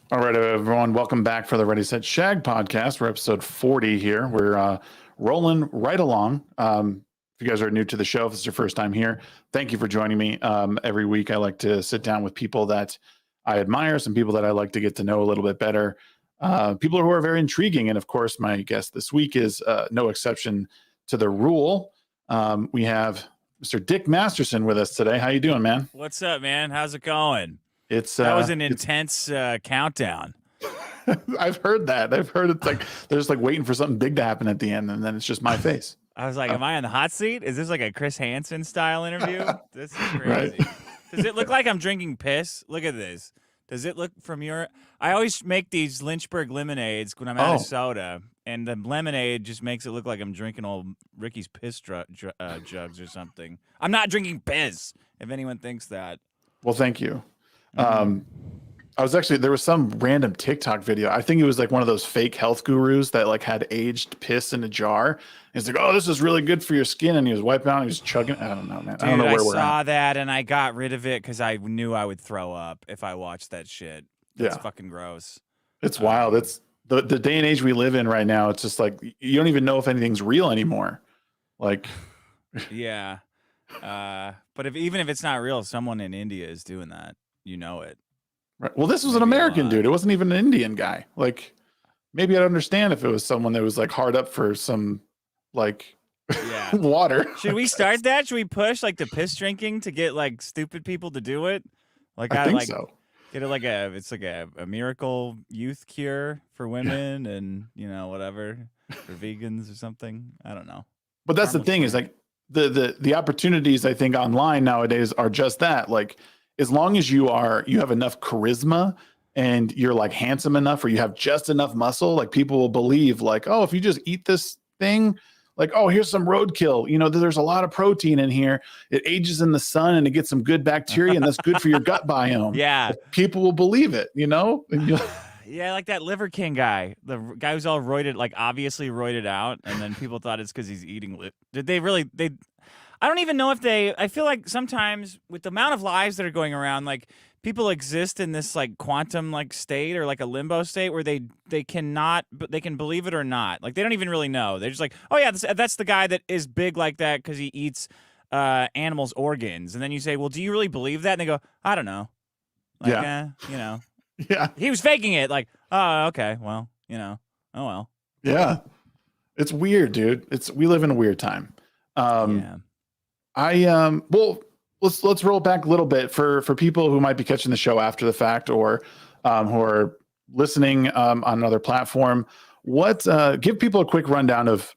All right, everyone, welcome back for the Ready Set Shag podcast. We're episode 40 here. We're rolling right along. If you guys are new to the show, if this is your first time here, thank you for joining me. Every week, I like to sit down with people that I admire, some people that I like to get to know a little bit better, people who are very intriguing. And of course, my guest this week is no exception to the rule. We have Mr. Dick Masterson with us today. How you doing, man? What's up, man? How's it going? It's That was an intense countdown. I've heard that. I've heard it's like they're just like waiting for something big to happen at the end, and then it's just my face. I was like, am I on the hot seat? Is this like a Chris Hansen style interview? This is crazy. Right. Does it look like I'm drinking piss? Look at this. Does it look from your... I always make these Lynchburg lemonades when I'm out of soda, and the lemonade just makes it look like I'm drinking old Ricky's piss jugs or something. I'm not drinking piss, if anyone thinks that. Well, thank you. I was actually, there was some random TikTok video. I think it was like one of those fake health gurus that like had aged piss in a jar. He's like, oh, this is really good for your skin. And he was wiping out and he was chugging. I don't know, man. Dude, I don't know where I we're saw at. that and I got rid of it because I knew I would throw up if I watched that shit. That's Yeah. fucking gross. It's wild. It's the day and age we live in right now. It's just like, you don't even know if anything's real anymore. Like, yeah. But even if it's not real, someone in India is doing that. You know it. right. Well, this was an American dude. It wasn't even an Indian guy. Like, maybe I'd understand if it was someone that was like hard up for some like water. Should we start that? Should we push like the piss drinking to get like stupid people to do it? Like I think so. Get it like it's like a miracle youth cure for women and whatever for vegans or something. I don't know. But that's the thing is like the opportunities I think online nowadays are just that. Like, as long as you have enough charisma and you're like handsome enough or you have just enough muscle, like people will believe like, oh, if you just eat this thing, like, oh, here's some roadkill. You know, there's a lot of protein in here. It ages in the sun and it gets some good bacteria and that's good for your gut biome. Yeah. Like, people will believe it, you know? Yeah, like that Liver King guy. The guy who's all roided, like obviously roided out. And then people thought it's because he's eating. Did they really? I don't even know if I feel like sometimes with the amount of lies that are going around, like people exist in this like quantum like state or like a limbo state where they cannot, but they can believe it or not. Like they don't even really know. They're just like, oh yeah, that's the guy that is big like that because he eats animals' organs. And then you say, well, do you really believe that? And they go, I don't know. Like, yeah. Yeah. He was faking it. Like, oh, okay. Well, oh well. Yeah. It's weird, dude. We live in a weird time. Yeah. Well, let's roll back a little bit for people who might be catching the show after the fact or who are listening on another platform. Give people a quick rundown of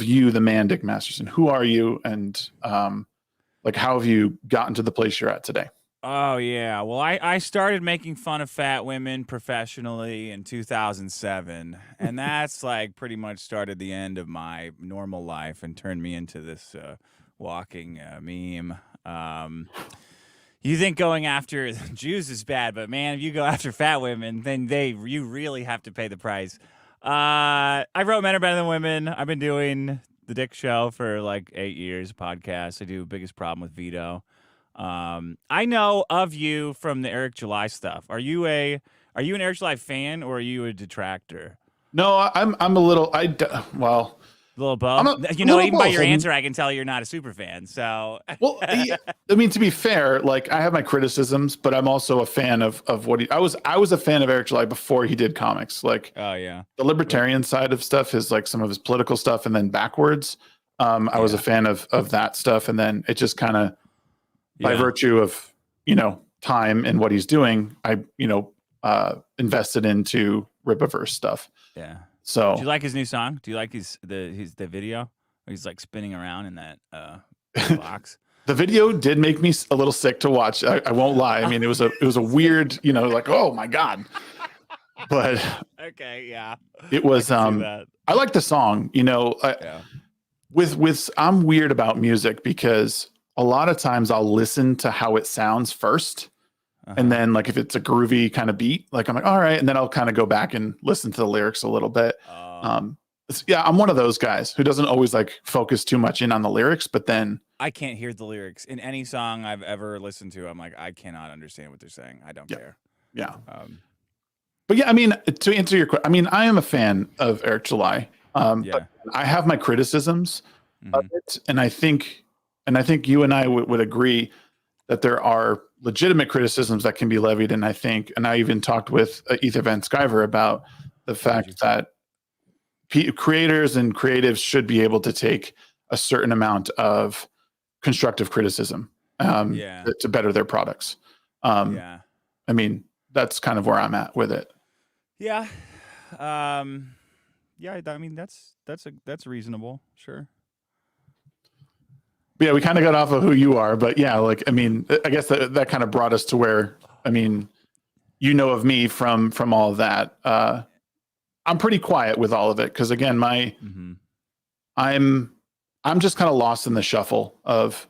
you, the man, Dick Masterson. Who are you, and like how have you gotten to the place you're at today? Oh yeah, well I started making fun of fat women professionally in 2007, and that's like pretty much started the end of my normal life and turned me into this walking meme. You think going after Jews is bad, but man, if you go after fat women, then you really have to pay the price. I wrote Men Are Better Than Women. I've been doing the Dick Show for like 8 years, podcast. I do Biggest Problem with Vito. I know of you from the Eric July stuff. Are you an Eric July fan or are you a detractor? No, I'm a little. Well, a little both. Even by your answer, I can tell you're not a super fan. So, well, I mean, to be fair, like I have my criticisms, but I'm also a fan of what I was a fan of Eric July before he did comics. Like, oh yeah, the libertarian side of stuff is like some of his political stuff, and then backwards, I was a fan of that stuff, and then it just kind of. By virtue of, time and what he's doing, I, invested into Rippaverse stuff. Yeah. So do you like his new song? Do you like the video? He's like spinning around in that box. The video did make me a little sick to watch. I won't lie. I mean, it was a weird, like, oh my God. But okay, yeah. It was I like the song, with I'm weird about music because a lot of times I'll listen to how it sounds first. And then like, if it's a groovy kind of beat, like I'm like, all right. And then I'll kind of go back and listen to the lyrics a little bit. I'm one of those guys who doesn't always like focus too much in on the lyrics, but then I can't hear the lyrics in any song I've ever listened to. I'm like, I cannot understand what they're saying. I don't care. Yeah. but yeah, I mean, to answer your question, I mean, I am a fan of Eric July, Yeah. but I have my criticisms of Mhm. it, and I think you and I would agree that there are legitimate criticisms that can be levied, and I even talked with Ethan Van Sciver about the fact that creators and creatives should be able to take a certain amount of constructive criticism to better their products. Yeah. I mean, that's kind of where I'm at with it. Yeah. Yeah, I mean that's reasonable. Sure. But yeah, we kind of got off of who you are, but yeah, like I mean, I guess that kind of brought us to where, I mean, you know of me from all of that. I'm pretty quiet with all of it because again, I'm just kind of lost in the shuffle of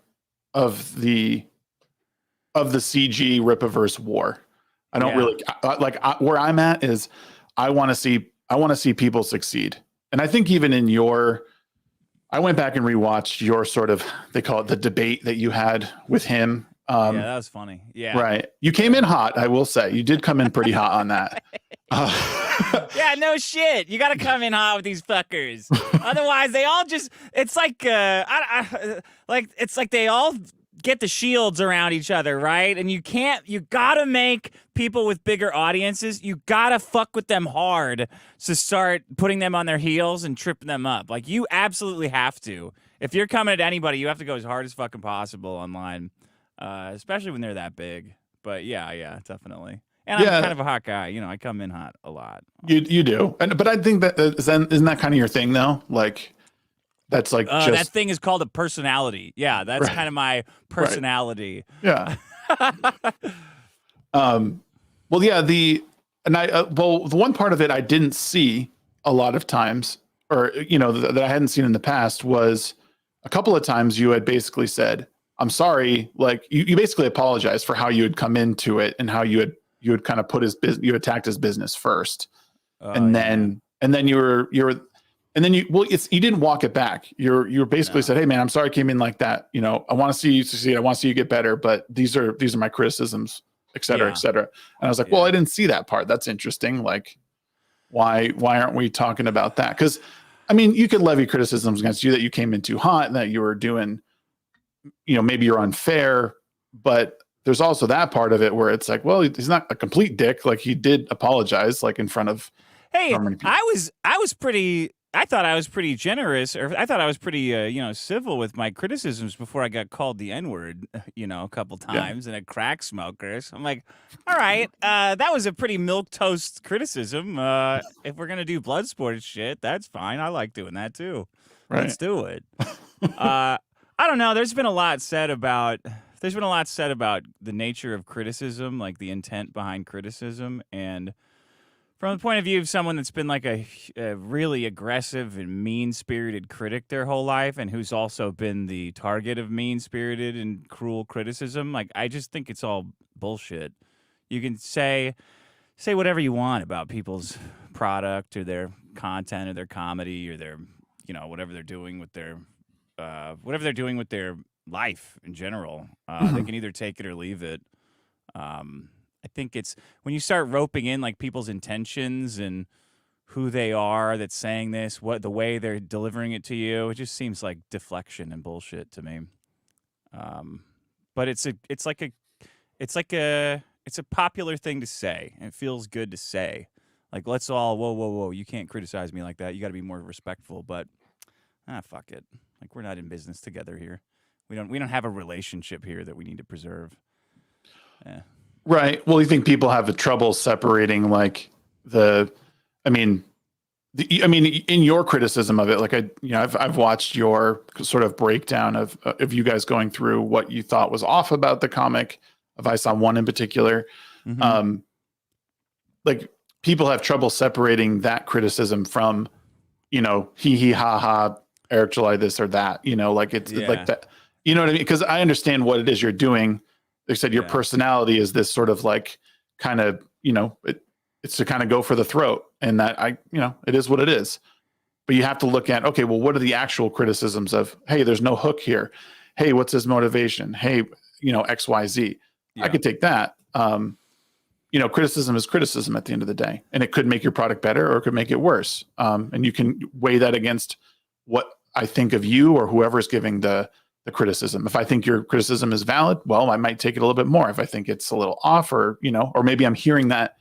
the CG Ripiverse war. I don't really where I'm at is I want to see people succeed. And I think even in I went back and rewatched your sort of, they call it the debate that you had with him. Yeah, that was funny. Yeah. Right. You came in hot, I will say. You did come in pretty hot on that. Yeah, no shit. You got to come in hot with these fuckers. Otherwise, they all just, it's like, it's like they all get the shields around each other, right? And you gotta make people with bigger audiences, you gotta fuck with them hard to start putting them on their heels and tripping them up. Like, you absolutely have to. If you're coming at anybody, you have to go as hard as fucking possible online, especially when they're that big. But yeah, definitely. And I'm kind of a hot guy. You know, I come in hot a lot. You do. But I think that isn't that kind of your thing, though? Like, that's like that thing is called a personality. Yeah, that's kind of my personality. Right. Yeah. Well, yeah. The one part of it I didn't see a lot of times, or that I hadn't seen in the past, was a couple of times you had basically said, "I'm sorry." Like you basically apologized for how you had come into it and how you had kind of put you attacked his business first, and then you didn't walk it back. You basically said, "Hey man, I'm sorry I came in like that. I want to see you succeed. I want to see you get better, but these are my criticisms, et cetera, et cetera." And I was like, well, I didn't see that part. That's interesting. Like, why aren't we talking about that? Because I mean, you could levy criticisms against you that you came in too hot and that you were doing, maybe you're unfair, but there's also that part of it where it's like, well, he's not a complete dick. Like he did apologize, like in front of. Hey, I thought I was pretty generous, or I thought I was pretty, civil with my criticisms before I got called the N-word, a couple times, and a crack smoker. So I'm like, all right, that was a pretty milquetoast criticism. If we're gonna do blood sport shit, that's fine. I like doing that too. Right. Let's do it. I don't know. There's been a lot said about the nature of criticism, like the intent behind criticism, and from the point of view of someone that's been like a really aggressive and mean-spirited critic their whole life, and who's also been the target of mean-spirited and cruel criticism, like I just think it's all bullshit. You can say whatever you want about people's product or their content or their comedy or their, whatever they're doing with their life in general. They can either take it or leave it. I think it's when you start roping in like people's intentions and who they are that's saying this, the way they're delivering it to you, it just seems like deflection and bullshit to me. But it's a popular thing to say, and it feels good to say. Like, let's all whoa, you can't criticize me like that. You got to be more respectful. But fuck it. Like, we're not in business together here. We don't have a relationship here that we need to preserve. Yeah. Right. Well, you think people have trouble separating like in your criticism of it, like I've watched your sort of breakdown of you guys going through what you thought was off about the comic. If I saw one in particular, like people have trouble separating that criticism from, hee ha ha, Eric July this or that, like it's like that, you know what I mean? Because I understand what it is you're doing. They said your personality is this sort of like kind of, it's to kind of go for the throat, and that it is what it is. But you have to look at, okay, well, what are the actual criticisms of, hey, there's no hook here. Hey, what's his motivation? Hey, X, Y, Z. I could take that. criticism is criticism at the end of the day, and it could make your product better or it could make it worse. And you can weigh that against what I think of you or whoever is giving the criticism. If I think your criticism is valid, well, I might take it a little bit more. If I think it's a little off, or maybe I'm hearing that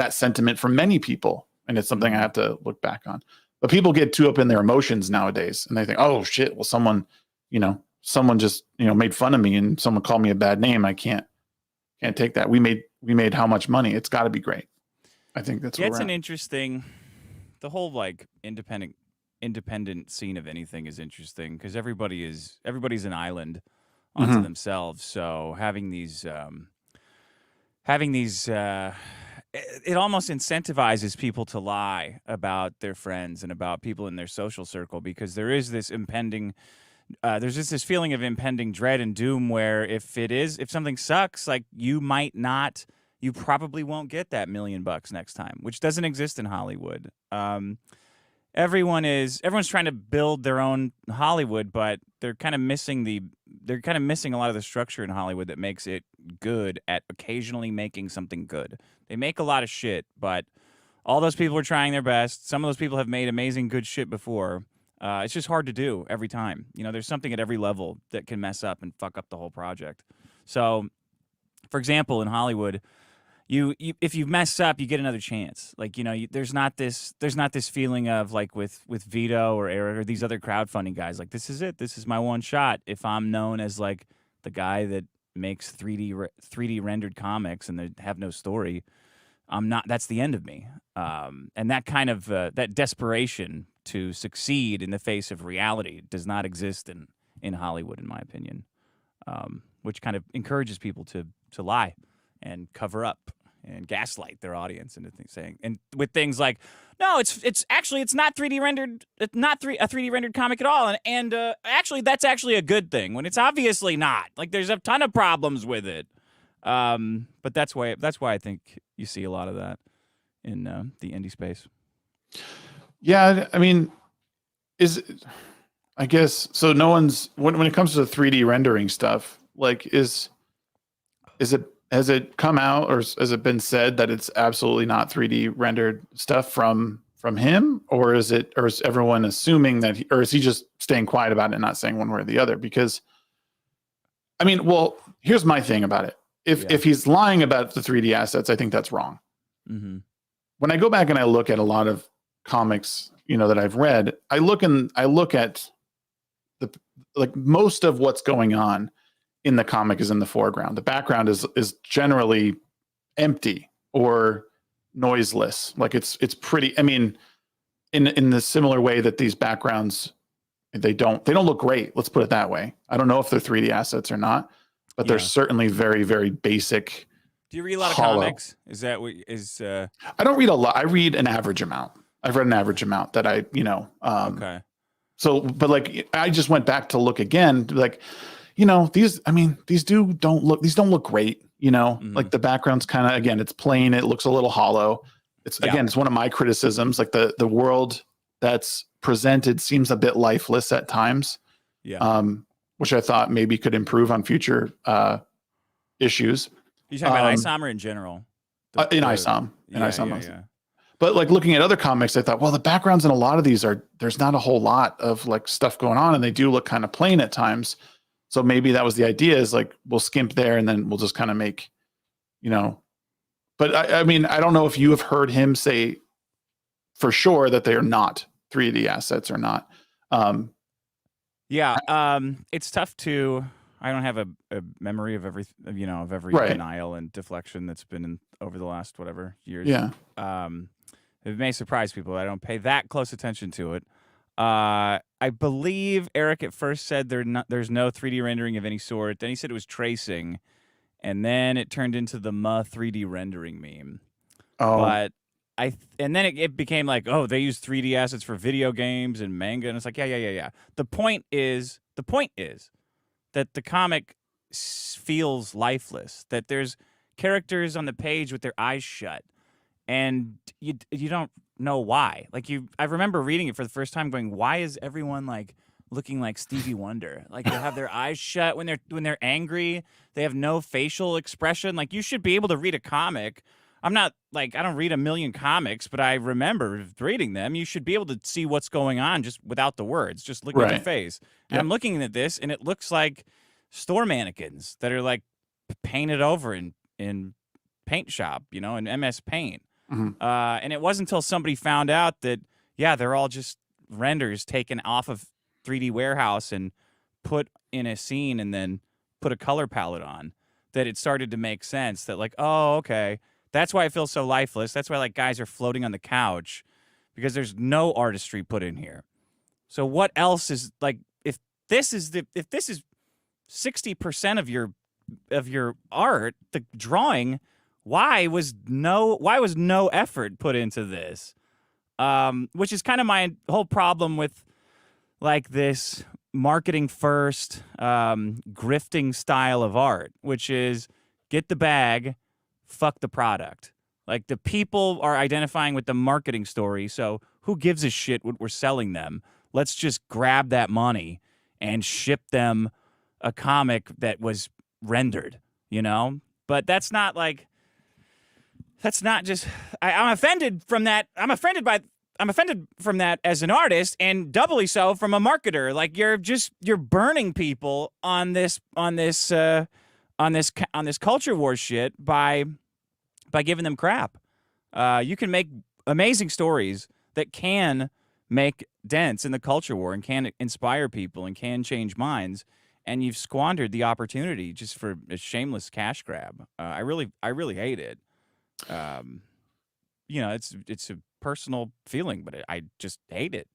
sentiment from many people, and it's something I have to look back on. But people get too up in their emotions nowadays, and they think, oh shit, well, someone just made fun of me and someone called me a bad name. I can't take that. We made how much money? It's got to be great. I think that's it's an interesting. The whole like independent scene of anything is interesting because everybody's an island onto themselves. So having these it almost incentivizes people to lie about their friends and about people in their social circle, because there is this impending there's just this feeling of impending dread and doom where if something sucks, like you probably won't get that $1 million next time, which doesn't exist in Hollywood. Everyone's trying to build their own Hollywood, but they're kind of missing a lot of the structure in Hollywood that makes it good at occasionally making something good. They make a lot of shit, but all those people are trying their best. Some of those people have made amazing good shit before. It's just hard to do every time. There's something at every level that can mess up and fuck up the whole project. So, for example, in Hollywood, if you mess up, you get another chance. Like, there's not this feeling of like with Vito or Eric or these other crowdfunding guys. Like, this is it. This is my one shot. If I'm known as like the guy that makes 3D rendered comics and they have no story, I'm not. That's the end of me. And that kind of that desperation to succeed in the face of reality does not exist in Hollywood, in my opinion, which kind of encourages people to lie and cover up and gaslight their audience into saying, and with things like, no, it's not 3D rendered, it's not a 3D rendered comic at all, and actually that's actually a good thing when it's obviously not. Like, there's a ton of problems with it. But that's why I think you see a lot of that in the indie space. Yeah, I mean, I guess so. No one's when it comes to 3D rendering stuff. Like, has it come out, or has it been said that it's absolutely not 3D rendered stuff from him, or is everyone assuming that, or is he just staying quiet about it and not saying one way or the other? Because, I mean, well, here's my thing about it. If he's lying about the 3D assets, I think that's wrong. Mm-hmm. When I go back and I look at a lot of comics, that I've read, I look at most of what's going on in the comic is in the foreground. The background is generally empty or noiseless. Like, it's pretty. I mean, in the similar way that these backgrounds, they don't look great. Let's put it that way. I don't know if they're 3D assets or not, but they're certainly very, very basic. Do you read a lot of comics? Is that what is? I don't read a lot. I read an average amount. I've read an average amount that I, okay. So, but like, I just went back to look again, like, these don't look great, like the background's kind of, again, it's plain. It looks a little hollow. Again, it's one of my criticisms. Like the world that's presented seems a bit lifeless at times. Yeah. Which I thought maybe could improve on future issues. You talking about ISOM or in general? In ISOM. Yeah. But like, looking at other comics, I thought, well, the backgrounds in a lot of these there's not a whole lot of like stuff going on, and they do look kind of plain at times. So maybe that was the idea, is like, we'll skimp there and then we'll just kind of make, but I mean, I don't know if you have heard him say for sure that they are not 3D assets or not. It's tough to, I don't have a memory of every denial and deflection that's been over the last years. Yeah. It may surprise people. I don't pay that close attention to it. I believe Eric at first said there's no 3D rendering of any sort. Then he said it was tracing, and then it turned into the 3D rendering meme. Oh. But and then it became like, oh, they use 3D assets for video games and manga, and it's like, yeah. The point is that the comic feels lifeless. That there's characters on the page with their eyes shut, and you don't know why. Like, I remember reading it for the first time, going, why is everyone like looking like Stevie Wonder? Like, they have their eyes shut when they're angry. They have no facial expression. Like, you should be able to read a comic I'm not like I don't read a million comics, but I remember reading them. You should be able to see what's going on just without the words, just looking at their Right. face. And Yep. I'm looking at this, and it looks like store mannequins that are like painted over in paint shop, you know, in MS Paint. Mhm. And it wasn't until somebody found out that they're all just renders taken off of 3D Warehouse and put in a scene, and then put a color palette on, that it started to make sense. That like, oh, okay. That's why it feels so lifeless. That's why like guys are floating on the couch, because there's no artistry put in here. So what else is like if this is 60% of your art, the drawing, why was no effort put into this? Which is kind of my whole problem with like this marketing first, grifting style of art, which is get the bag, fuck the product. Like the people are identifying with the marketing story, so who gives a shit what we're selling them? Let's just grab that money and ship them a comic that was rendered, you know? But that's not just I'm offended from that. I'm offended from that as an artist, and doubly so from a marketer. Like you're burning people on this culture war shit by giving them crap. You can make amazing stories that can make dents in the culture war and can inspire people and can change minds, and you've squandered the opportunity just for a shameless cash grab. I really hate it. You know, it's a personal feeling, but I just hate it.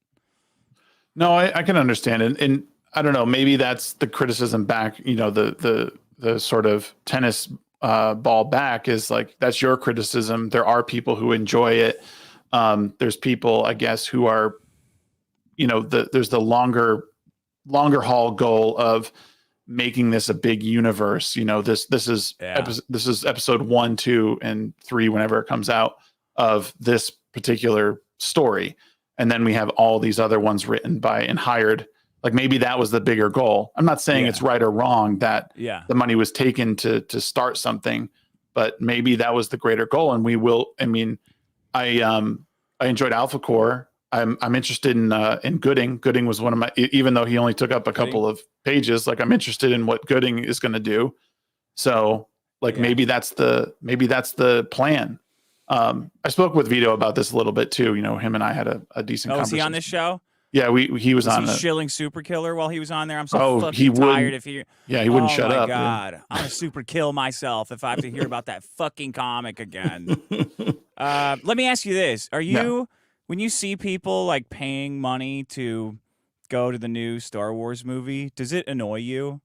No, I can understand it. And I don't know, maybe that's the criticism back, you know, the sort of tennis ball back is like, that's your criticism. There are people who enjoy it. There's people, I guess, who are, you know, there's the longer haul goal of making this a big universe. You know, this is episode 1, 2, and 3, whenever it comes out, of this particular story. And then we have all these other ones written by and hired. Like maybe that was the bigger goal. I'm not saying it's right or wrong that the money was taken to start something, but maybe that was the greater goal. And we will, I mean, I enjoyed Alpha Core. I'm interested in Gooding. Gooding was one of my, even though he only took up a couple of pages, like I'm interested in what Gooding is going to do. So like maybe that's the plan. I spoke with Vito about this a little bit too. You know, him and I had a decent conversation. Was he on this show? Yeah, he was on. He shilling Super Killer while he was on there? I'm so fucking tired if he. Yeah, he wouldn't shut up. Oh my god, I'm gonna super kill myself if I have to hear about that fucking comic again. Let me ask you this: are you, when you see people like paying money to go to the new Star Wars movie, does it annoy you?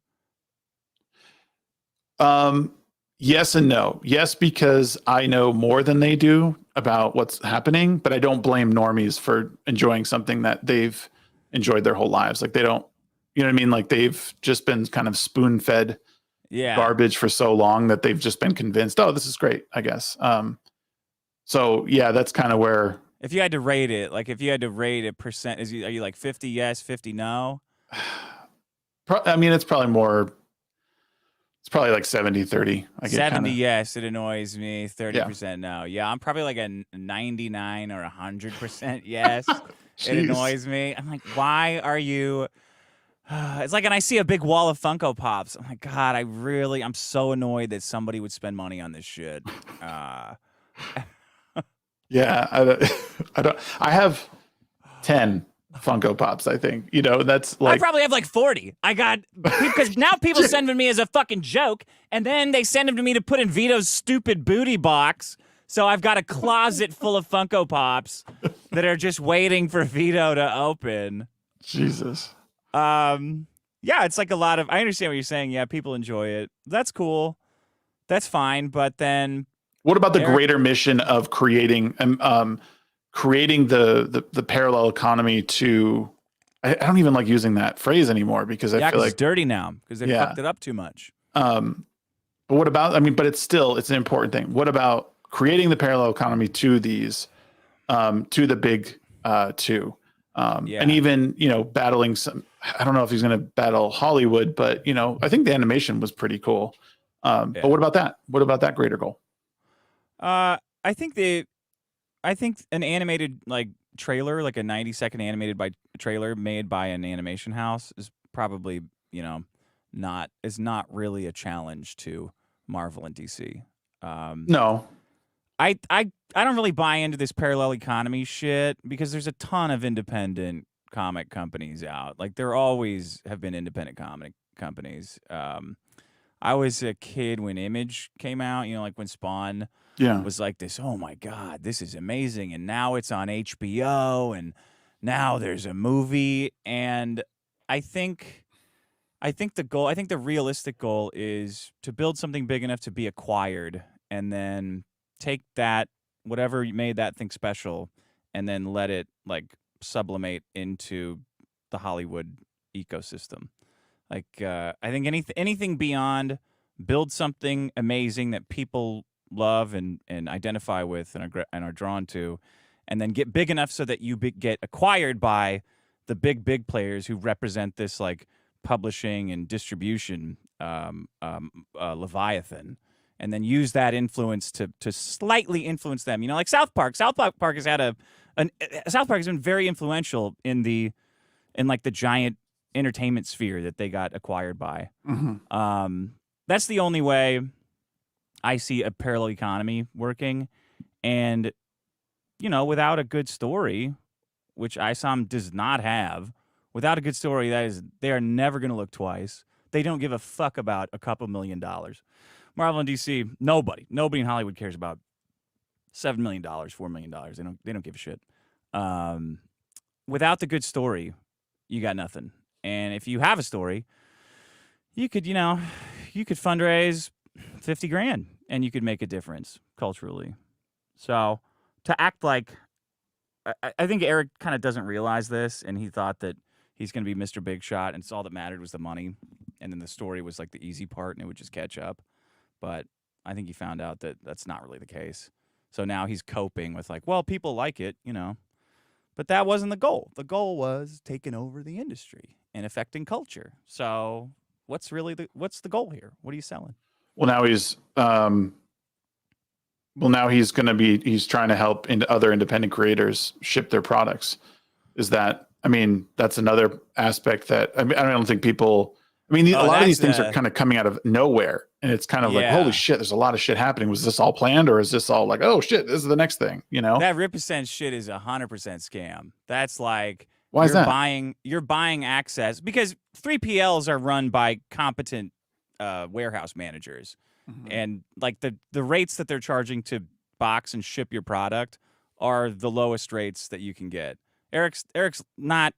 Yes and no. Yes, because I know more than they do about what's happening, but I don't blame normies for enjoying something that they've enjoyed their whole lives. Like they don't, you know what I mean? Like they've just been kind of spoon-fed garbage for so long that they've just been convinced, oh, this is great, I guess. So yeah, that's kind of where. If you had to rate it, like if you had to rate a percent, are you like 50 yes, 50 no? I mean, it's probably more. It's probably like 70-30. 70 yes, it annoys me. 30% no. Yeah, I'm probably like a 99 or 100% yes. It annoys me. I'm like, why are you? It's like, and I see a big wall of Funko Pops. I'm like, God, I'm so annoyed that somebody would spend money on this shit. Yeah, I don't. I have 10 Funko Pops, I think. You know, that's like. I probably have like 40. I got, because now people send them to me as a fucking joke, and then they send them to me to put in Vito's stupid booty box. So I've got a closet full of Funko Pops that are just waiting for Vito to open. Jesus. Yeah, it's like a lot of, I understand what you're saying. Yeah, people enjoy it. That's cool. That's fine. But then. What about the greater mission of creating the parallel economy to, I don't even like using that phrase anymore because I feel like it's dirty now because they fucked it up too much. But what about, I mean, but it's an important thing. What about creating the parallel economy to these, to the big two? And even, you know, battling some, I don't know if he's going to battle Hollywood, but, you know, I think the animation was pretty cool. But what about that? What about that greater goal? I think an animated like trailer, like a 90-second animated by trailer made by an animation house is probably, not really a challenge to Marvel and DC. Um, No. I don't really buy into this parallel economy shit because there's a ton of independent comic companies out. Like there always have been independent comic companies. I was a kid when Image came out, like when Spawn Yeah. was like this, oh my God, this is amazing. And now it's on HBO and now there's a movie. And I think the realistic goal is to build something big enough to be acquired and then take that, whatever you made that thing special, and then let it like sublimate into the Hollywood ecosystem. Like, I think anything beyond build something amazing that people love and identify with and are drawn to, and then get big enough so that you get acquired by the big players who represent this like publishing and distribution leviathan, and then use that influence to slightly influence them. Like South Park. South Park has had South Park has been very influential in like the giant entertainment sphere that they got acquired by. Mm-hmm. That's the only way I see a parallel economy working. And, without a good story, which ISOM does not have, without a good story, they are never going to look twice. They don't give a fuck about a couple $1 million. Marvel and DC, nobody in Hollywood cares about $7 million, $4 million. They don't give a shit. Without the good story, you got nothing. And if you have a story, you could fundraise $50,000 and you could make a difference culturally. So to act like, I think Eric kind of doesn't realize this, and he thought that he's going to be Mr. Big Shot, and it's all that mattered was the money, and then the story was like the easy part, and it would just catch up. But I think he found out that that's not really the case. So now he's coping with like, well, people like it, But that wasn't the goal. The goal was taking over the industry and affecting culture. So what's the goal here? What are you selling? Well, now he's he's trying to help other independent creators ship their products. That's another aspect that I don't think people. A lot of these things are kind of coming out of nowhere, and it's kind of like, holy shit, there's a lot of shit happening. Was this all planned, or is this all like, oh shit, this is the next thing? That Rippercent shit is 100% scam. That's like, why is that? You're buying access because 3PLs are run by competent warehouse managers, and like the rates that they're charging to box and ship your product are the lowest rates that you can get. Eric's not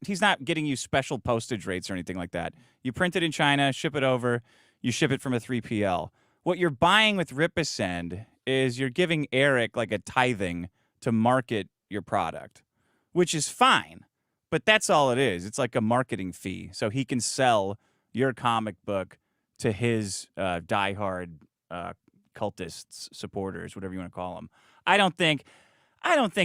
getting you special postage rates or anything like that. You print it in China, ship it over, you ship it from a 3PL. What you're buying with Rippercent is you're giving Eric like a tithing to market your product, which is fine, but that's all it is. It's like a marketing fee, so he can sell your comic book to his diehard cultists, supporters, whatever you want to call them. I don't think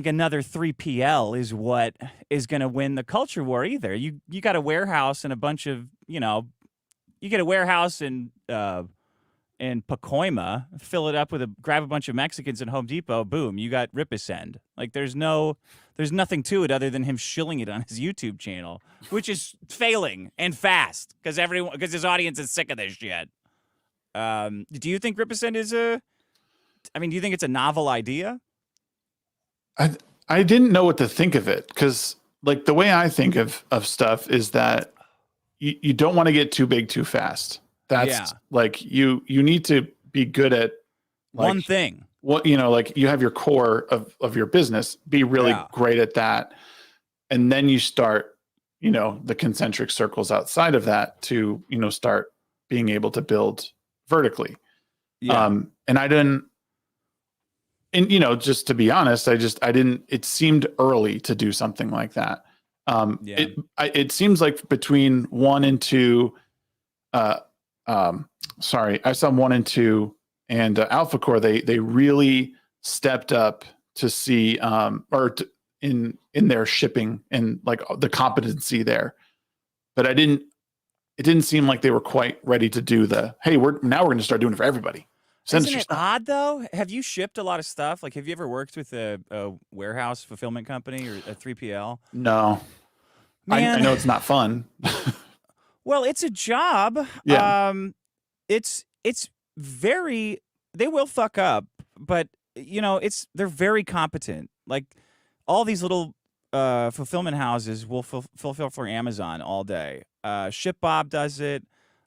another 3PL is what is going to win the culture war either. You got a warehouse and a bunch of, you get a warehouse in Pacoima, fill it up grab a bunch of Mexicans at Home Depot, boom, you got Rippercent. Like there's nothing to it other than him shilling it on his YouTube channel, which is failing and fast because his audience is sick of this shit. Do you think Rippercent do you think it's a novel idea? I didn't know what to think of it because like the way I think of stuff is that you don't want to get too big too fast. That's like you need to be good at like, one thing. What like you have your core of your business, be really great at that, and then you start the concentric circles outside of that to start being able to build vertically. And I didn't. And just to be honest, I didn't. It seemed early to do something like that. It seems like between 1 and 2. I saw 1 and 2 and Alpha Core. They really stepped up to see in their shipping and like the competency there. But it didn't seem like they were quite ready to do hey, we're going to start doing it for everybody. Send us Isn't your it stuff. odd though? Have you shipped a lot of stuff? Like, have you ever worked with a warehouse fulfillment company or a 3PL? No, I Man, know it's not fun. well, it's a job. Yeah. It's very. They will fuck up, but they're very competent. Like all these little fulfillment houses will fulfill for Amazon all day. ShipBob does it.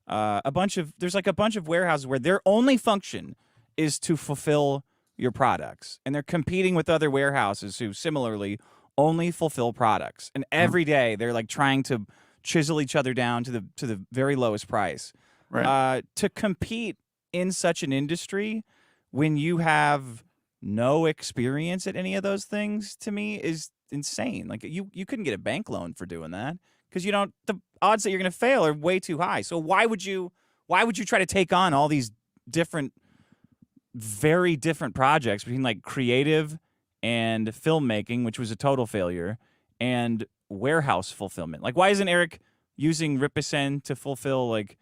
There's like a bunch of warehouses where their only function is to fulfill your products, and they're competing with other warehouses who similarly only fulfill products. And every day they're like trying to chisel each other down to the very lowest price. Right. To compete in such an industry when you have no experience at any of those things, to me, is insane. Like you couldn't get a bank loan for doing that because the odds that you're going to fail are way too high. So why would you try to take on all these very different projects between like creative and filmmaking, which was a total failure, and warehouse fulfillment? Like, why isn't Eric using Ripisen to fulfill like,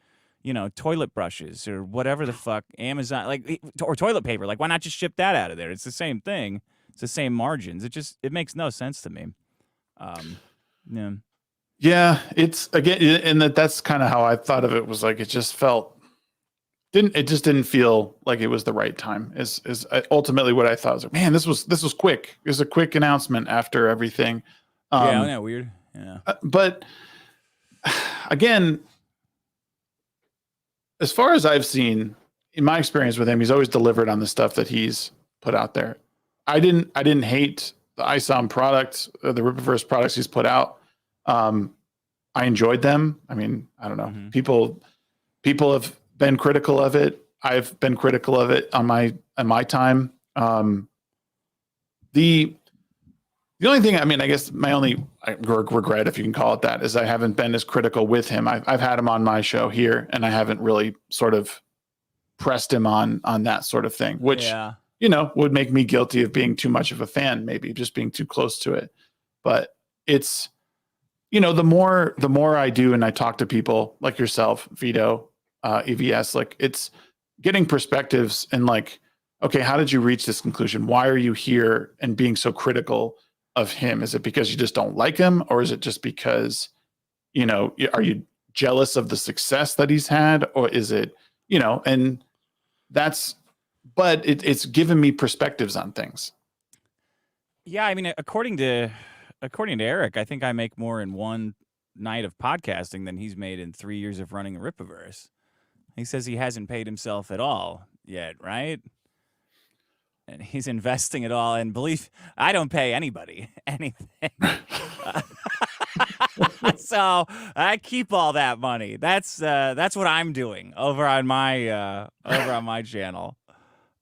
toilet brushes or whatever the fuck Amazon, or toilet paper? Like, why not just ship that out of there? It's the same thing. It's the same margins. It makes no sense to me. Yeah. Yeah, it's again, and that's kind of how I thought of it. Was like it just didn't feel like it was the right time. Is ultimately what I thought. I was like, man, this was quick. It was a quick announcement after everything. Yeah, isn't that weird? Yeah. But again, as far as I've seen, in my experience with him, he's always delivered on the stuff that he's put out there. I didn't hate the ISOM products, the Rippaverse products he's put out. I enjoyed them. I mean, I don't know. Mm-hmm. People have been critical of it. I've been critical of it on my time. The only thing, I mean, I guess my only regret, if you can call it that, is I haven't been as critical with him. I've had him on my show here, and I haven't really sort of pressed him on that sort of thing, which would make me guilty of being too much of a fan, maybe just being too close to it. But it's, the more I do and I talk to people like yourself, Vito, EVS, like it's getting perspectives and like, okay, how did you reach this conclusion? Why are you here and being so critical of him? Is it because you just don't like him, or is it just because, are you jealous of the success that he's had, or is it, and that's, but it's given me perspectives on things. Yeah. I mean, according to Eric, I think I make more in one night of podcasting than he's made in 3 years of running a Rippaverse. He says he hasn't paid himself at all yet, right? And he's investing it all. And believe I don't pay anybody anything. So I keep all that money. That's what I'm doing over on my channel.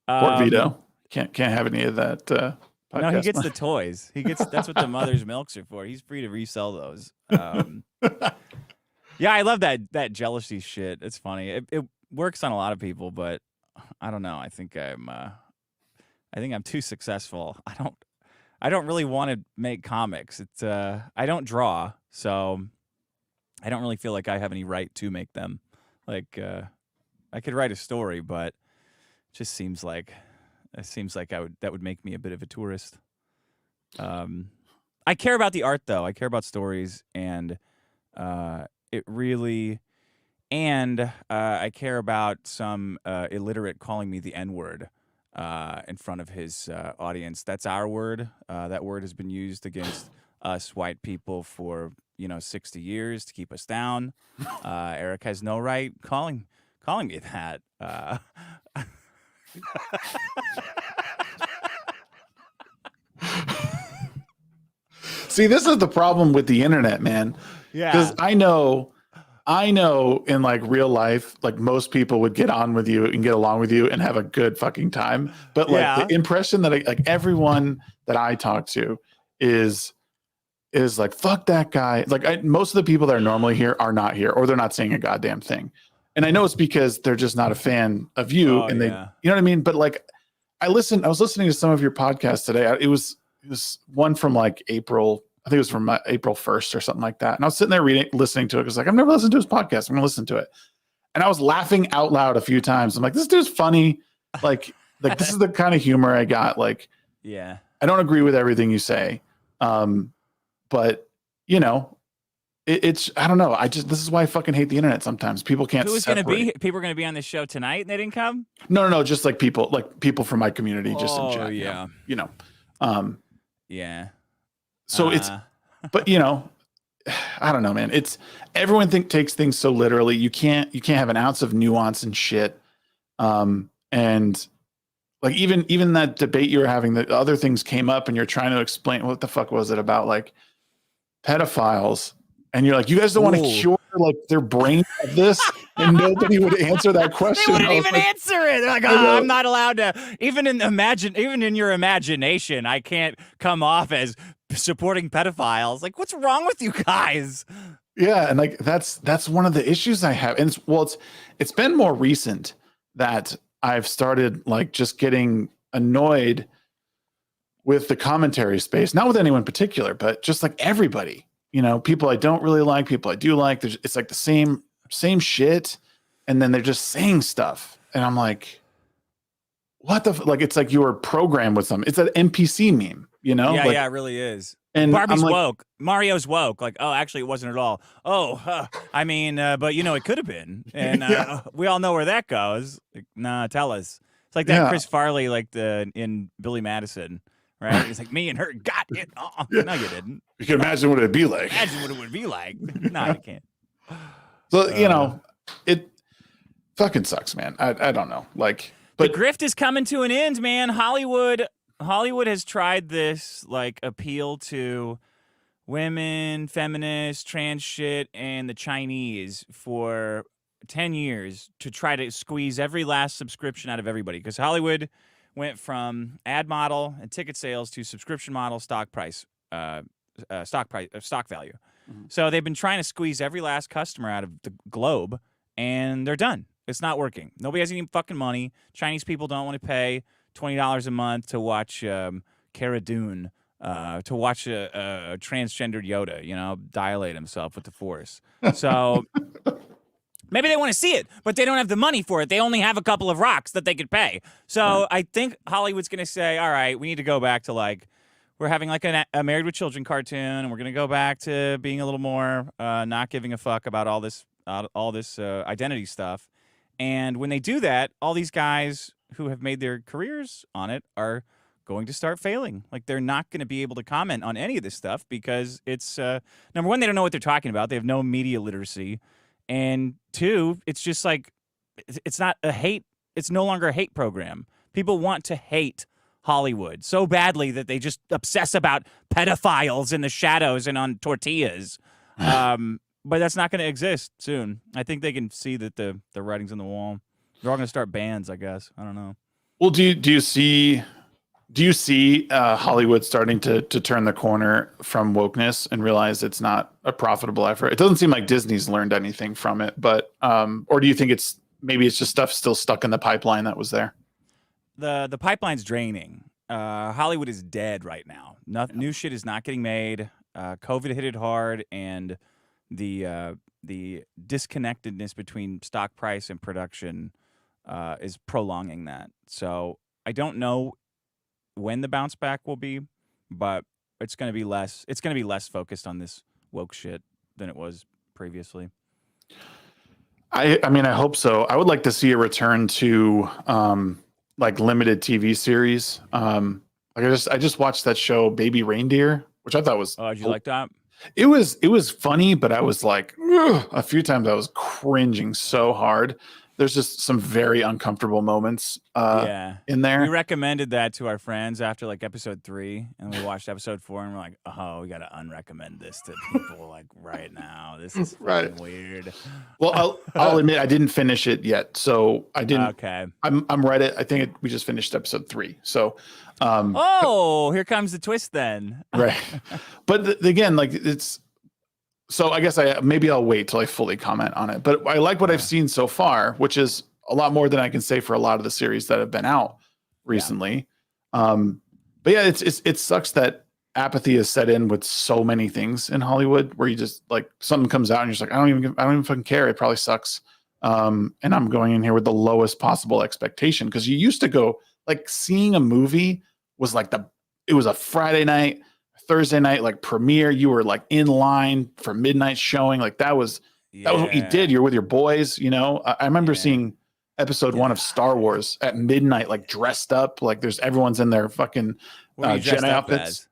Poor Vito. Can't have any of that. No, he gets the toys. That's what the mother's milks are for. He's free to resell those. Yeah, I love that jealousy shit. It's funny. It works on a lot of people, but I don't know. I think I'm too successful. I don't really want to make comics. I don't draw, so I don't really feel like I have any right to make them. Like I could write a story, but it just seems like that would make me a bit of a tourist. I care about the art though. I care about stories, and it really, and I care about some illiterate calling me the N-word in front of his audience. That's our word. That word has been used against us white people for 60 years to keep us down. Eric has no right calling me that. See, this is the problem with the internet, man. Yeah. Because I know in like real life, like most people would get on with you and get along with you and have a good fucking time. But like the impression that like everyone that I talk to is like, fuck that guy. Like most of the people that are normally here are not here, or they're not saying a goddamn thing. And I know it's because they're just not a fan of you. And they, you know what I mean? But like I was listening to some of your podcasts today. It was one from like April. I think it was from April 1st or something like that. And I was sitting there listening to it. Because like, I've never listened to his podcast. I'm going to listen to it. And I was laughing out loud a few times. I'm like, this dude's funny. like this is the kind of humor I got. Like, Yeah. I don't agree with everything you say, but you know, it's I don't know. This is why I fucking hate the internet. Sometimes people can't. Who's going to be? People are going to be on this show tonight, and they didn't come. No. Just like people from my community, just in Oh chat. yeah. Yeah. Yeah. So it's, but you know, I don't know, man. It's everyone takes things so literally. You can't have an ounce of nuance and shit. And like even that debate you were having, the other things came up, and you're trying to explain what the fuck was it about, like pedophiles, and you're like, you guys don't want to cure like their brain of this, and nobody would answer that question. They wouldn't even answer it. They're like, oh, I'm not allowed to. Even in your imagination, I can't come off as supporting pedophiles. Like, what's wrong with you guys? Yeah, and like that's one of the issues I have. And it's been more recent that I've started like just getting annoyed with the commentary space, not with anyone in particular, but just like everybody, you know, people I don't really like, people I do like. It's like the same shit, and then they're just saying stuff, and I'm like, what the like? It's like you were programmed with something. It's an NPC meme, you know? Yeah, like, yeah, it really is. And Barbie's woke. Mario's woke. Like, oh, actually, it wasn't at all. Oh, I mean, but you know, it could have been, and we all know where that goes. Like, nah, tell us. It's like that Chris Farley, like in Billy Madison, right? It's like me and her got it. Oh, no, you didn't. You can imagine what it'd be like. Imagine what it would be like. No, you can't. So you know, it fucking sucks, man. I don't know, like, but the grift is coming to an end, man. Hollywood has tried this like appeal to women, feminists, trans shit, and the Chinese for 10 years to try to squeeze every last subscription out of everybody, because Hollywood went from ad model and ticket sales to subscription model, stock value. Mm-hmm. So they've been trying to squeeze every last customer out of the globe, and they're done. It's not working. Nobody has any fucking money. Chinese people don't want to pay $20 a month to watch Cara Dune, to watch a transgendered Yoda, you know, dilate himself with the Force. So maybe they want to see it, but they don't have the money for it. They only have a couple of rocks that they could pay. So I think Hollywood's going to say, all right, we need to go back to like, we're having like a Married with Children cartoon, and we're going to go back to being a little more not giving a fuck about all this identity stuff. And when they do that, all these guys who have made their careers on it are going to start failing. Like, they're not going to be able to comment on any of this stuff because it's, number one, they don't know what they're talking about. They have no media literacy. And two, it's just like, it's not a hate. It's no longer a hate program. People want to hate Hollywood so badly that they just obsess about pedophiles in the shadows and on tortillas. But that's not going to exist soon. I think they can see that the writing's on the wall. They're all going to start bands, I guess. I don't know. Well, do you see Hollywood starting to turn the corner from wokeness and realize it's not a profitable effort? It doesn't seem like Disney's learned anything from it, but or do you think maybe it's just stuff still stuck in the pipeline that was there? The pipeline's draining. Hollywood is dead right now. New shit is not getting made. COVID hit it hard, and the disconnectedness between stock price and production is prolonging that. So I don't know when the bounce back will be, but it's going to be less. It's going to be less focused on this woke shit than it was previously. I mean, I hope so. I would like to see a return to like limited TV series. Like I just watched that show Baby Reindeer, which I thought was. Oh, did you like that? It was funny, but I was like, a few times I was cringing so hard. There's just some very uncomfortable moments in there. We recommended that to our friends after like episode 3, and we watched episode 4, and we're like, oh, we got to unrecommend this to people like right now. This is right. Weird. Well, I'll admit I didn't finish it yet, so I didn't. Okay. I'm read it. I think we just finished episode 3. So. Here comes the twist then. Right. But again, like it's. So I guess maybe I'll wait till I fully comment on it. But I like what I've seen so far, which is a lot more than I can say for a lot of the series that have been out recently. Yeah. But yeah, it sucks that apathy is set in with so many things in Hollywood, where you just like something comes out and you're just like, I don't even fucking care. It probably sucks. And I'm going in here with the lowest possible expectation, because you used to go, like, seeing a movie was like it was a Friday night, Thursday night, like premiere. You were like in line for midnight showing. Like that was what you did. You're with your boys, you know. I remember seeing episode 1 of Star Wars at midnight, like dressed up, like everyone's in their fucking Jedi outfits.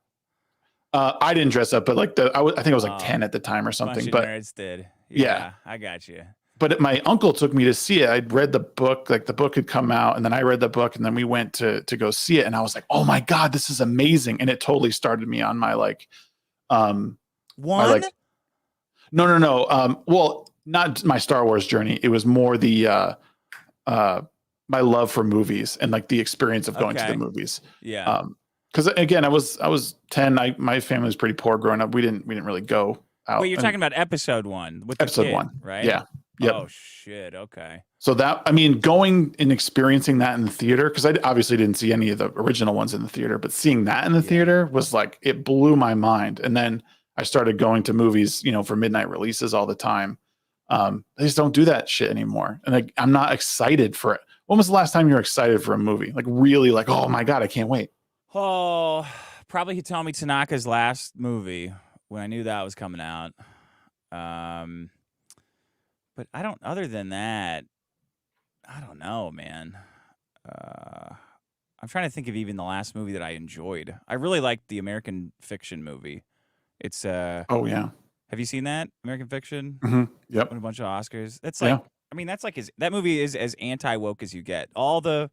I didn't dress up, but like I think I was like 10 at the time or something. But nerds did. Yeah, I got you. But my uncle took me to see it. I'd read the book, like the book had come out, and then I read the book, and then we went to go see it. And I was like, oh my God, this is amazing. And it totally started me on my like, no. Well, not my Star Wars journey. It was more the, my love for movies and like the experience of going to the movies. Yeah. Cause again, I was 10. My family was pretty poor growing up. We didn't really go out. Wait, you're talking about episode 1 with episode kid, 1, right? Yeah. Yep. Oh shit. Okay. So that, I mean, going and experiencing that in the theater, because I obviously didn't see any of the original ones in the theater, but seeing that in the theater was like, it blew my mind. And then I started going to movies, you know, for midnight releases all the time. They just don't do that shit anymore. And I'm not excited for it. When was the last time you were excited for a movie? Like really like, oh my God, I can't wait. Oh, probably Hitomi Tanaka's last movie when I knew that was coming out. But I don't, other than that, I don't know, man. I'm trying to think of even the last movie that I enjoyed. I really liked the American Fiction movie. It's oh yeah. Have you seen that American Fiction? Mm-hmm. Yep. Won a bunch of Oscars. That's like, I mean, that's like that movie is as anti-woke as you get. All the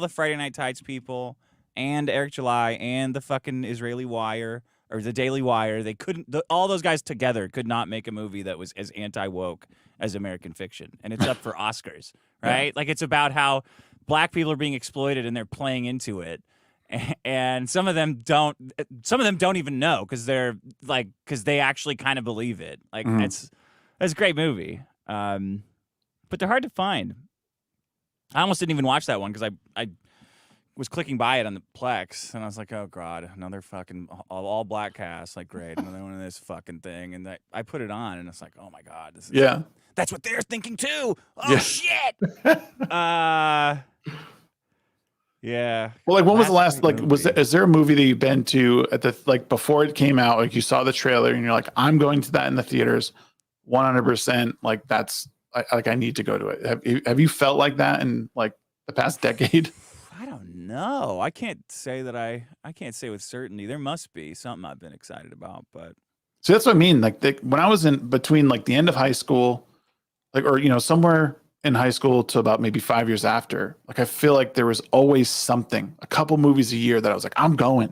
Friday Night Tights people and Eric July and the fucking Israeli Wire or the Daily Wire, they couldn't. All those guys together could not make a movie that was as anti-woke as American Fiction, and it's up for Oscars, right? Like it's about how black people are being exploited and they're playing into it. And some of them don't even know because they actually kind of believe it. Like that's a great movie. But they're hard to find. I almost didn't even watch that one because I was clicking by it on the Plex and I was like, oh God, another fucking all black cast. Like, great, another one of this fucking thing. And I put it on and it's like, oh my God, this is that's what they're thinking too. Oh shit. Yeah. Well, like, when was the last, like, is there a movie that you've been to at the, like, before it came out, like, you saw the trailer and you're like, I'm going to that in the theaters 100%. Like, that's, I need to go to it. Have you felt like that in, like, the past decade? I don't know. I can't say with certainty. There must be something I've been excited about, but. So that's what I mean. Like, when I was in between, like, the end of high school, like, or, you know, somewhere in high school to about maybe 5 years after, like, I feel like there was always something, a couple movies a year that I was like, I'm going.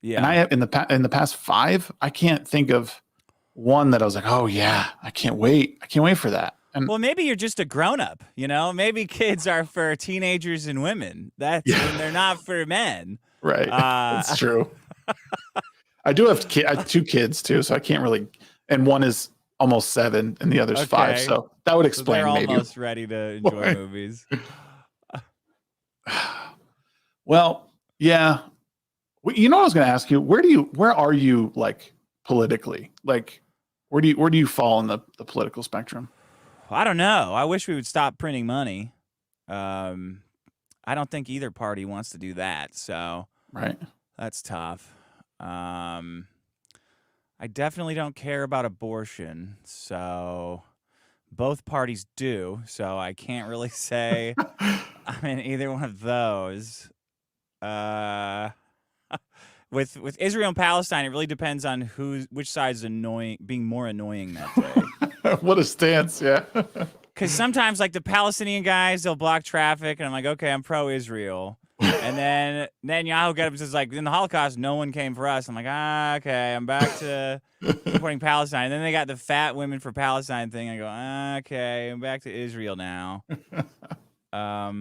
Yeah. And I have in the past 5, I can't think of one that I was like, oh yeah, I can't wait for that. And well, maybe you're just a grown up, you know, maybe kids are for teenagers and women. And they're not for men. Right. That's true. I do have 2 kids too, so I can't really, and one is almost 7 and the other's 5. So that would explain. So they're maybe almost ready to enjoy movies. Well, yeah. You know what I was going to ask you? Where are you, like, politically? Like, where do you fall in the political spectrum? I don't know. I wish we would stop printing money. I don't think either party wants to do that. So that's tough. I definitely don't care about abortion, so both parties do, so I can't really say I'm in either one of those. With Israel and Palestine, it really depends on which side's being more annoying that day. What a stance, yeah. Because sometimes, like, the Palestinian guys, they'll block traffic, and I'm like, okay, I'm pro-Israel. And then Netanyahu gets up and says, like, in the Holocaust, no one came for us. I'm like, okay, I'm back to supporting Palestine. And then they got the fat women for Palestine thing. I go, okay, I'm back to Israel now. I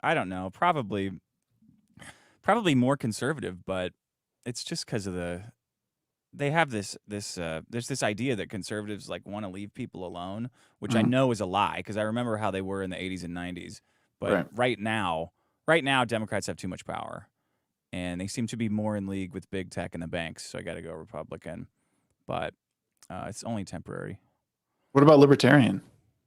don't know. Probably more conservative, but it's just because of they have there's this idea that conservatives, like, want to leave people alone, which I know is a lie because I remember how they were in the 80s and 90s. But right now, Democrats have too much power, and they seem to be more in league with big tech and the banks. So I got to go Republican, but it's only temporary. What about libertarian?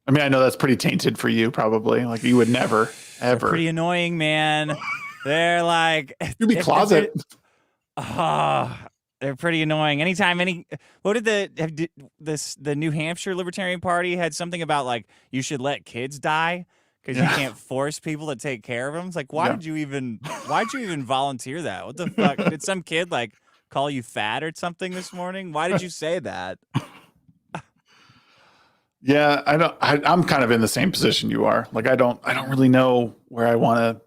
I mean, I know that's pretty tainted for you, probably. Like you would never, ever. They're pretty annoying, man. They're like You'd be closet. They're pretty annoying. Anytime what did the New Hampshire Libertarian Party had something about like you should let kids die because you can't force people to take care of them. It's like why'd you even volunteer that? What the fuck? Did some kid like call you fat or something this morning? Why did you say that? Yeah, I'm kind of in the same position you are. Like I don't really know where I want to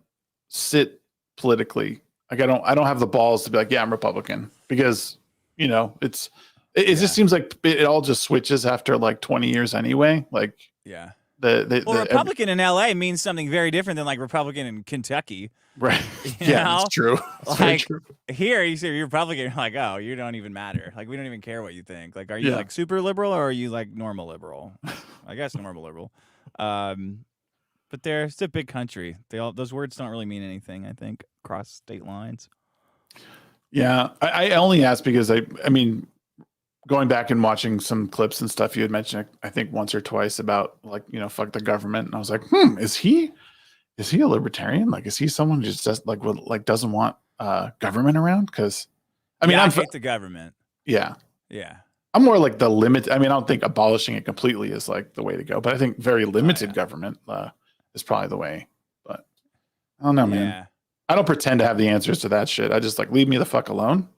sit politically. Like I don't have the balls to be like, yeah, I'm Republican, because it just seems like it all just switches after like 20 years anyway. Like Republican in LA means something very different than like Republican in Kentucky. Right. Yeah, that's true. That's very true. Here, you say you're Republican, you're like, oh, you don't even matter. Like, we don't even care what you think. Like, are you like super liberal or are you like normal liberal? I guess normal liberal. But it's a big country. Those words don't really mean anything, I think, across state lines. Yeah, I only asked because I mean, going back and watching some clips and stuff, you had mentioned, I think once or twice about like, fuck the government. And I was like, is he a libertarian? Like, is he someone who just doesn't want government around? Because I mean, I hate the government. Yeah. Yeah. I'm more like the limit. I mean, I don't think abolishing it completely is like the way to go, but I think very limited government is probably the way. But I don't know, man. I don't pretend to have the answers to that shit. I just like leave me the fuck alone.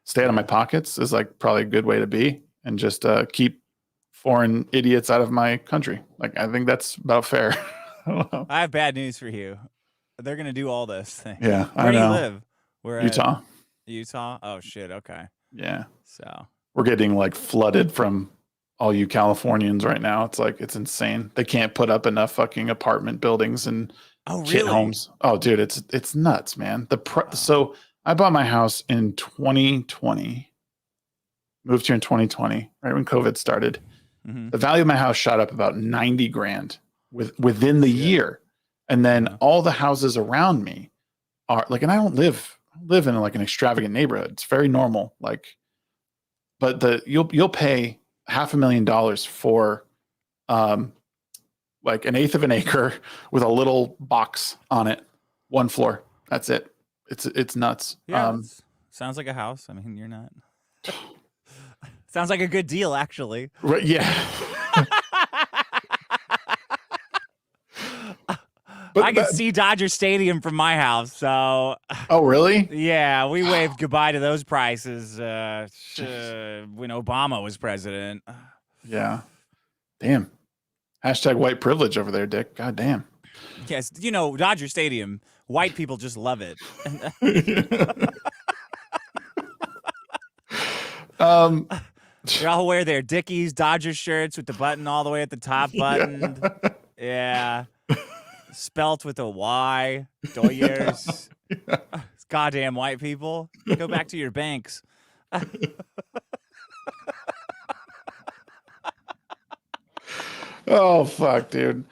Stay out of my pockets is like probably a good way to be, and just keep foreign idiots out of my country. Like, I think that's about fair. I have bad news for you. They're gonna do all those things. Yeah, Where do you live? We're Utah. Utah? Oh shit. Okay. Yeah. So we're getting like flooded from all you Californians right now. It's like it's insane. They can't put up enough fucking apartment buildings and shit homes. Oh, dude, it's nuts, man. So I bought my house in 2020. Moved here in 2020, right when COVID started. Mm-hmm. The value of my house shot up about 90 grand within the year. And then all the houses around me are like, and I don't live in like an extravagant neighborhood. It's very normal. Like, but you'll pay $500,000 for like 1/8 of an acre with a little box on it, one floor. That's it. It's nuts. Yeah, sounds like a house. I mean, you're not. Sounds like a good deal, actually. Right, yeah. I can see Dodger Stadium from my house, so. Oh, really? Yeah, we waved goodbye to those prices when Obama was president. Yeah. Damn. Hashtag white privilege over there, Dick. God damn. Yes, Dodger Stadium, white people just love it. They all wear their Dickies Dodger shirts with the button all the way at the top buttoned. Yeah. Spelt with a Y. Doyers. Yeah. Goddamn white people. Go back to your banks. Oh, fuck, dude.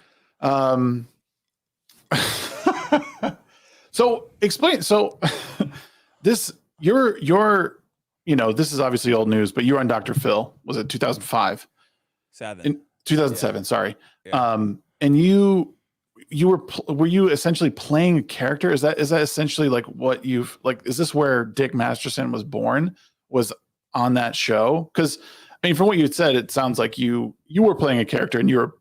So explain. So this, you're this is obviously old news, but you were on Dr. Phil. Was it 2005? 2007. Yeah. Sorry. Yeah. And were you essentially playing a character? Is that essentially like what you've like? Is this where Dick Masterson was born? Was on that show? Because I mean, from what you had said, it sounds like you were playing a character, and you were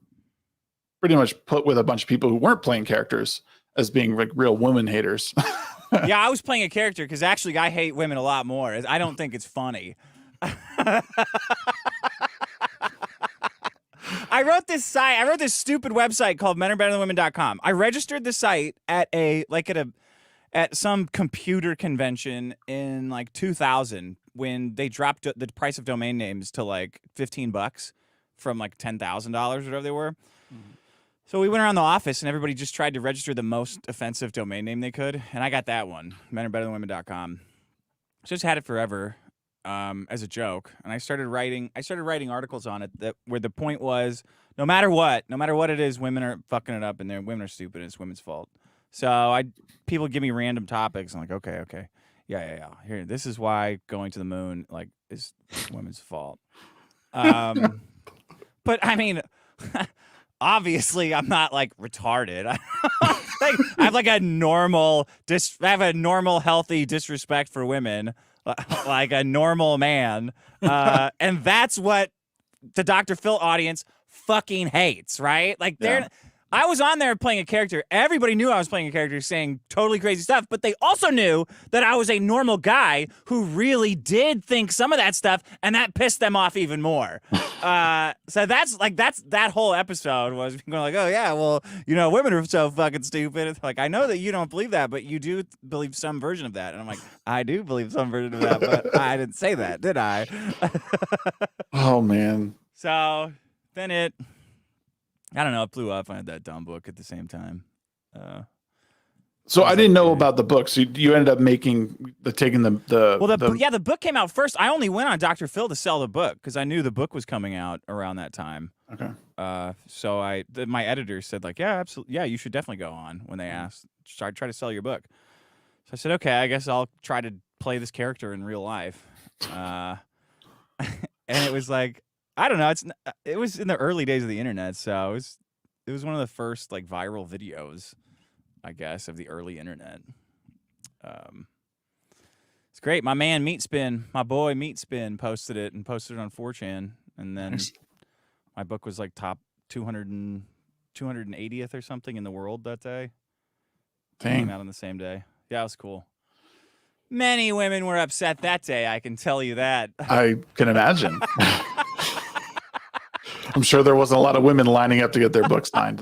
pretty much put with a bunch of people who weren't playing characters as being like real woman haters. Yeah, I was playing a character because actually I hate women a lot more. I don't think it's funny. I wrote this stupid website called menarbetterthanwomen.com. I registered the site at some computer convention in like 2000 when they dropped the price of domain names to like $15 from like $10,000, whatever they were. Mm-hmm. So we went around the office and everybody just tried to register the most offensive domain name they could. And I got that one, menarbetterthanwomen.com. Just had it forever as a joke. And I started writing articles on it where the point was, no matter what it is, women are fucking it up and women are stupid and it's women's fault. So people give me random topics. I'm like, okay. Yeah. Here, this is why going to the moon like is women's fault. But I mean, obviously I'm not like retarded. I have like a normal healthy disrespect for women, like a normal man. And that's what the Dr. Phil audience fucking hates, right? Like I was on there playing a character. Everybody knew I was playing a character saying totally crazy stuff, but they also knew that I was a normal guy who really did think some of that stuff, and that pissed them off even more. So that whole episode was going like, oh yeah, well, women are so fucking stupid. It's like, I know that you don't believe that, but you do believe some version of that. And I'm like, I do believe some version of that, but I didn't say that, did I? Oh man. So then I don't know. It blew up. I had that dumb book at the same time. So I didn't know about the book. So you ended up taking the book came out first. I only went on Dr. Phil to sell the book because I knew the book was coming out around that time. Okay. So my editor said like, yeah, absolutely, yeah, you should definitely go on when they asked. Try to sell your book. So I said, okay, I guess I'll try to play this character in real life. And it was like, I don't know. It was in the early days of the internet, so it was one of the first like viral videos, I guess, of the early internet. It's great. My man my boy Meatspin posted it on 4chan, and then my book was like top 280th or something in the world that day. Dang. Came out on the same day. Yeah, it was cool. Many women were upset that day, I can tell you that. I can imagine. I'm sure there wasn't a lot of women lining up to get their book signed.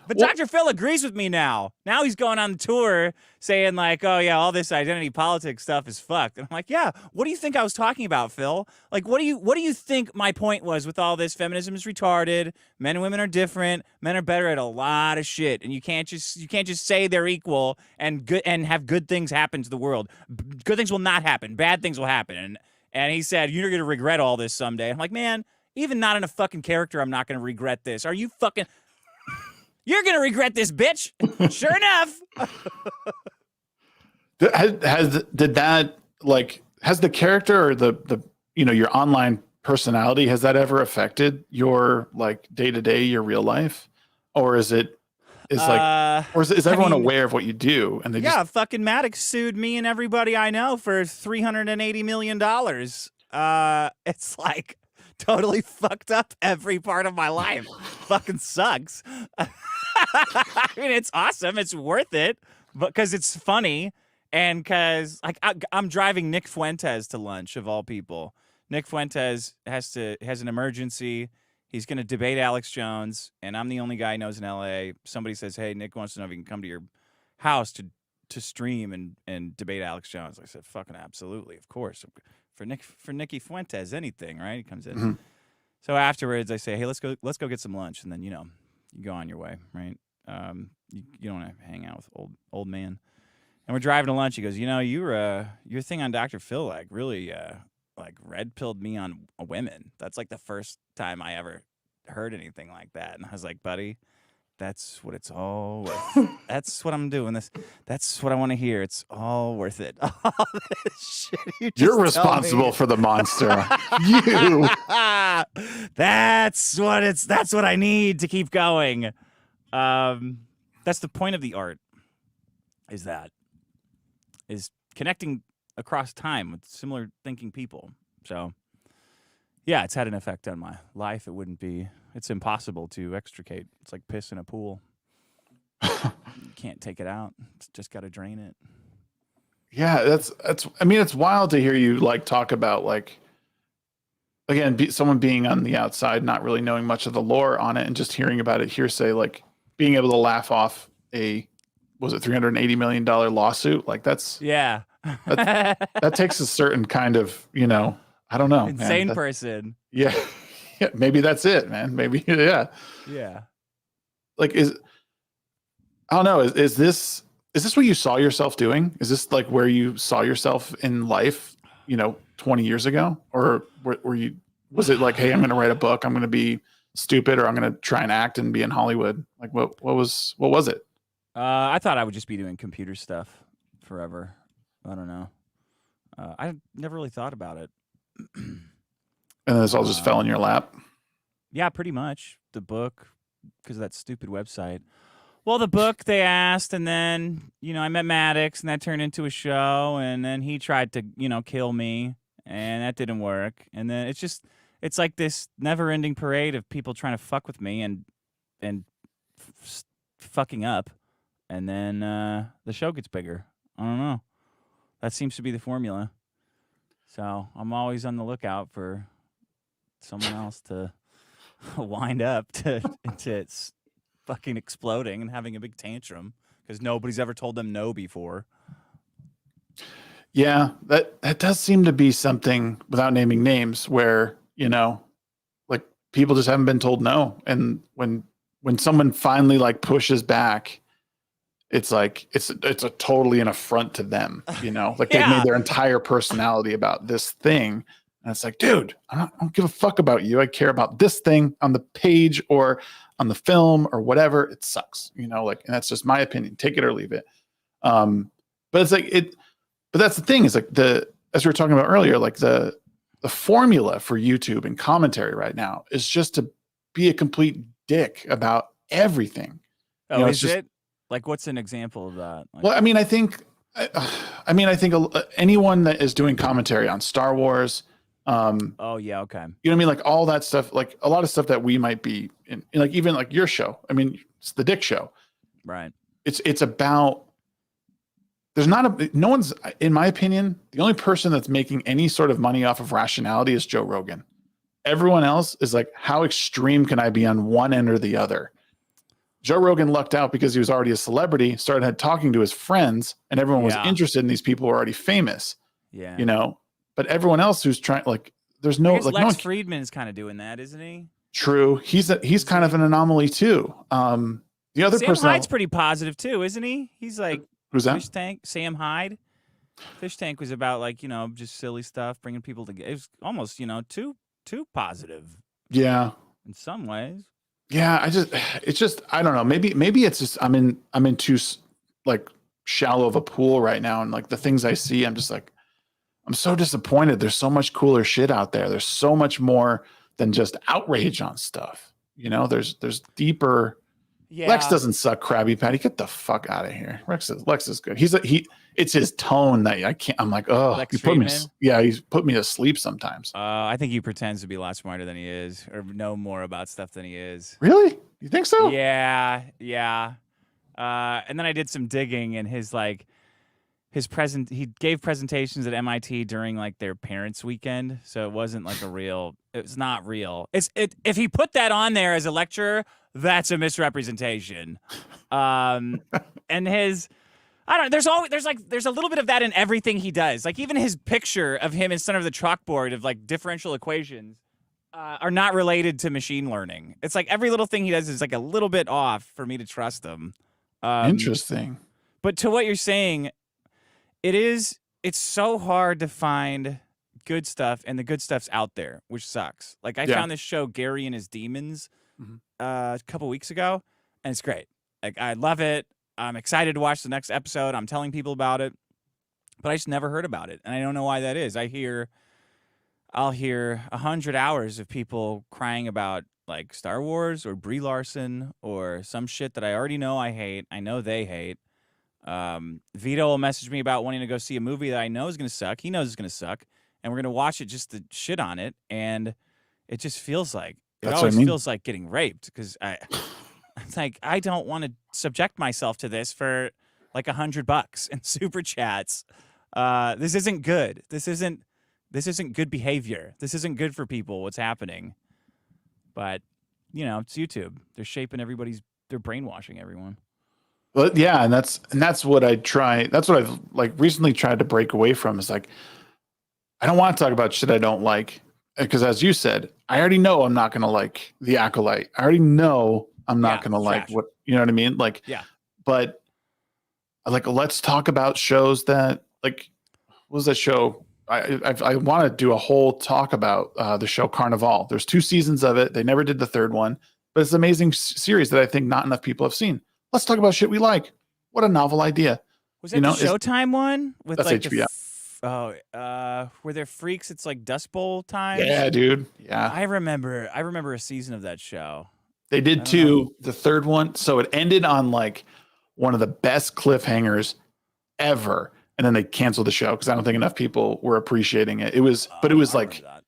But Dr. Phil agrees with me now. Now he's going on the tour saying like, oh yeah, all this identity politics stuff is fucked. And I'm like, yeah, what do you think I was talking about, Phil? Like, what do you think my point was with all this? Feminism is retarded. Men and women are different. Men are better at a lot of shit. And you can't just say they're equal and have good things happen to the world. Good things will not happen. Bad things will happen. And he said, you're going to regret all this someday. I'm like, man, even not in a fucking character, I'm not going to regret this. Are you fucking... You're going to regret this, bitch. Sure enough. Has the character or the your online personality, has that ever affected your like day-to-day, your real life? Or is everyone aware of what you do? And fucking Maddox sued me and everybody I know for $380 million. It's like totally fucked up every part of my life. Fucking sucks. I mean, it's awesome. It's worth it because it's funny. And because like I'm driving Nick Fuentes to lunch of all people. Nick Fuentes has an emergency. He's going to debate Alex Jones, and I'm the only guy he knows in LA. Somebody says, hey, Nick wants to know if he can come to your house to stream and debate Alex Jones. I said, fucking absolutely, of course. For Nicky Fuentes, anything, right? He comes in. Mm-hmm. So afterwards, I say, hey, let's go get some lunch, and then you go on your way, right? You don't want to hang out with old man. And we're driving to lunch. He goes, your thing on Dr. Phil like really like red pilled me on women. That's like the first time I ever heard anything like that. And I was like, buddy, that's what it's all worth. That's what I'm doing. That's what I want to hear. It's all worth it. All this shit you're responsible for the monster. You. That's what I need to keep going. That's the point of the art. Is connecting across time with similar thinking people. So, yeah, it's had an effect on my life. It's impossible to extricate. It's like piss in a pool. You can't take it out. It's just got to drain it. Yeah, I mean, it's wild to hear you like talk about like, again, someone being on the outside, not really knowing much of the lore on it and just hearing about it hearsay, like being able to laugh off was it $380 million lawsuit? Like that takes a certain kind of, I don't know. Insane person. Yeah. Yeah. Maybe that's it, man. Maybe. Yeah. Yeah. Like, I don't know. Is this what you saw yourself doing? Is this like where you saw yourself in life, 20 years ago? Or was it like, hey, I'm going to write a book. I'm going to be stupid, or I'm going to try and act and be in Hollywood. Like what was it? I thought I would just be doing computer stuff forever. I don't know. I never really thought about it. And this all just fell in your lap. Yeah, pretty much. The book, because of that stupid website. Well, the book they asked, and then, I met Maddox, and that turned into a show, and then he tried to, kill me, and that didn't work. And then it's like this never-ending parade of people trying to fuck with me and fucking up, and then the show gets bigger. I don't know. That seems to be the formula. So I'm always on the lookout for someone else to wind up to it's fucking exploding and having a big tantrum because nobody's ever told them no before. Yeah, that does seem to be something, without naming names, where, like people just haven't been told no. And when someone finally like pushes back, it's like it's a totally an affront to them, like they've made their entire personality about this thing. And it's like, dude, I don't give a fuck about you. I care about this thing on the page or on the film or whatever. It sucks, and that's just my opinion. Take it or leave it. But it's like but that's the thing, is like as we were talking about earlier, like the formula for YouTube and commentary right now is just to be a complete dick about everything. Oh, is it? Like, what's an example of that? Like, well, I mean, I think anyone that is doing commentary on Star Wars. Oh yeah, okay. You know what I mean? Like all that stuff, like a lot of stuff that we might be in, like even like your show. I mean, it's the Dick Show, right? It's about. No one's, in my opinion, the only person that's making any sort of money off of rationality is Joe Rogan. Everyone else is like, how extreme can I be on one end or the other? Joe Rogan lucked out because he was already a celebrity, started talking to his friends, and everyone was interested in these people who are already famous. Yeah. But everyone else who's trying, like, there's no, like, Lex Friedman is kind of doing that, isn't he? True. He's kind of an anomaly too. The other person, Hyde's pretty positive too, isn't he? He's like, who's that? Fish Tank, Sam Hyde. Fish Tank was about like, just silly stuff, bringing people together. It was almost, too positive. Yeah. In some ways. Yeah, it's just I don't know. Maybe it's just I'm in too like shallow of a pool right now, and like the things I see, I'm just like, I'm so disappointed. There's so much cooler shit out there. There's so much more than just outrage on stuff. There's deeper. Yeah. Lex doesn't suck, Krabby Patty. Get the fuck out of here. Lex is good. It's his tone that I can't. I'm like, oh, he's put me to sleep sometimes. I think he pretends to be a lot smarter than he is, or know more about stuff than he is. Really? You think so? Yeah. And then I did some digging, and he gave presentations at MIT during like their parents' weekend, so it wasn't like it's not real. If he put that on there as a lecturer, that's a misrepresentation. And there's a little bit of that in everything he does. Like even his picture of him in front of the chalkboard of like differential equations are not related to machine learning. It's like every little thing he does is like a little bit off for me to trust him. Interesting. But to what you're saying, it's so hard to find good stuff, and the good stuff's out there, which sucks. Like I found this show, Gary and His Demons, a couple weeks ago, and it's great. Like I love it. I'm excited to watch the next episode. I'm telling people about it, but I just never heard about it, and I don't know why that is. I'll hear 100 hours of people crying about like Star Wars or Brie Larson or some shit that I already know I hate. I know they hate. Vito will message me about wanting to go see a movie that I know is going to suck. He knows it's going to suck, and we're going to watch it just to shit on it, and it just feels like feels like getting raped because it's like I don't want to subject myself to this for like $100 in super chats. This isn't good. This isn't good behavior. This isn't good for people. What's happening? But it's YouTube. They're shaping they're brainwashing everyone. Well, yeah, and that's what I try. That's what I've like recently tried to break away from. Is like, I don't want to talk about shit I don't like, because as you said, I already know I'm not going to like The Acolyte. I already know I'm not going to like what, you know what I mean? Like, yeah. But like, let's talk about shows that like, what was that show? I want to do a whole talk about the show Carnival. There's 2 seasons of it. They never did the 3rd one, but it's an amazing series that I think not enough people have seen. Let's talk about shit we like. What a novel idea. Was that the Showtime one? With that's like HBO. were there freaks? It's like Dust Bowl times. Yeah, dude. Yeah. I remember a season of that show. They I did don't two, the third one. So it ended on like one of the best cliffhangers ever. And then they canceled the show because I don't think enough people were appreciating it. It was, but it was I like, remember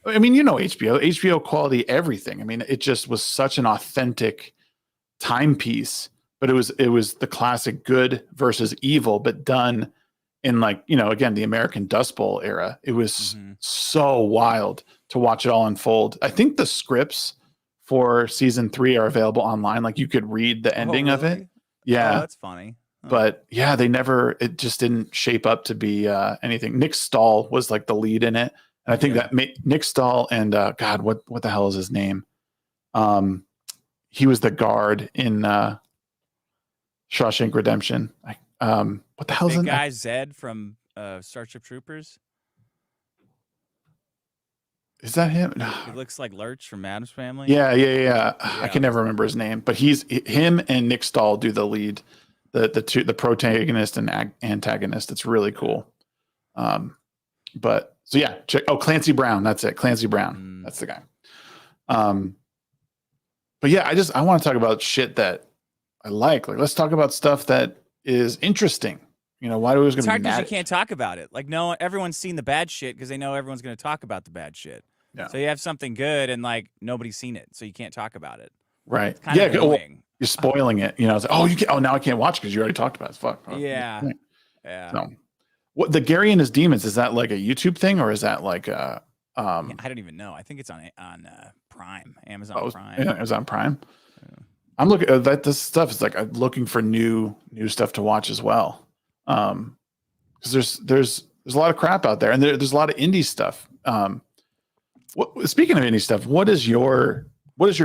that. I mean, you know, HBO quality, everything. I mean, it just was such an authentic timepiece, but it was the classic good versus evil, but done in like, you know, again, the American Dust Bowl era. It was so wild to watch it all unfold. I think the scripts for season 3 are available online. Like you could read the ending of it. Yeah. Oh, that's funny. Oh. But yeah, it just didn't shape up to be anything. Nick Stahl was like the lead in it. And I think that Nick Stahl and God, what the hell is his name? He was the guard in Shawshank Redemption. What the hell is big that guy Zed from Starship Troopers? Is that him? He looks like Lurch from Addams Family. Yeah. I can never remember his name, but him and Nick Stahl do the lead, the protagonist and antagonist. It's really cool. But so yeah, Clancy Brown. That's it. Clancy Brown. That's the guy. But yeah, I want to talk about shit that I like. Like, let's talk about stuff that is interesting. You know, why do we always going to be mad? You can't talk about it. Like, no, everyone's seen the bad shit because they know everyone's going to talk about the bad shit. Yeah. So you have something good and like nobody's seen it, so you can't talk about it. Right. It's kind of annoying. You're spoiling it. You know, it's like, now I can't watch because you already talked about it. Fuck. Yeah. Yeah. So, what the Gary and His Demons, is that like a YouTube thing or is that like a I don't even know. I think it's on Prime, Amazon Prime. Yeah, Amazon Prime. Yeah. I'm looking at this stuff. Is like I'm looking for new stuff to watch as well. Because there's a lot of crap out there, and there's a lot of indie stuff. Speaking of indie stuff, what is your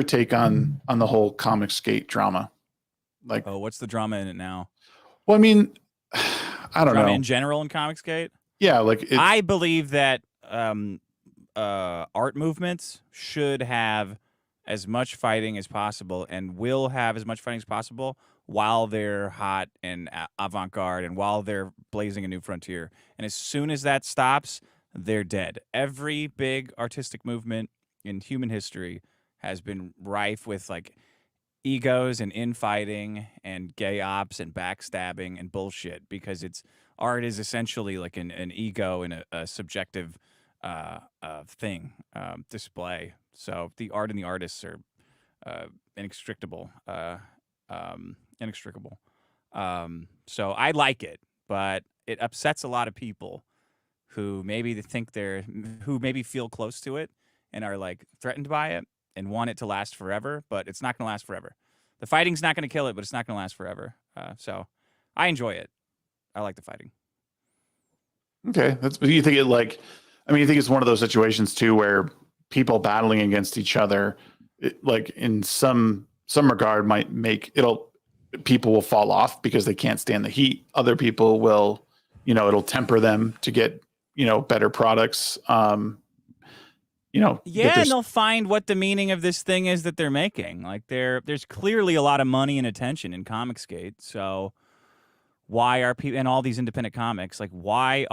take on the whole Comics Gate drama? Like, what's the drama in it now? Well, I mean, I don't know. In general in Comicsgate? Yeah, like I believe that art movements should have as much fighting as possible and will have as much fighting as possible while they're hot and avant-garde and while they're blazing a new frontier. And as soon as that stops, they're dead. Every big artistic movement in human history has been rife with like egos and infighting and gay ops and backstabbing and bullshit because art is essentially like an ego and a subjective thing, display. So the art and the artists are inextricable. So I like it, but it upsets a lot of people who maybe who maybe feel close to it and are like threatened by it and want it to last forever, but it's not going to last forever. The fighting's not going to kill it, but it's not going to last forever. So I enjoy it. I like the fighting. Okay. You think you think it's one of those situations too, where people battling against each other, like in some regard might people will fall off because they can't stand the heat. Other people will, it'll temper them to get, better products. And they'll find what the meaning of this thing is that they're making. Like there's clearly a lot of money and attention in Comicsgate. So why are people and all these independent comics, like why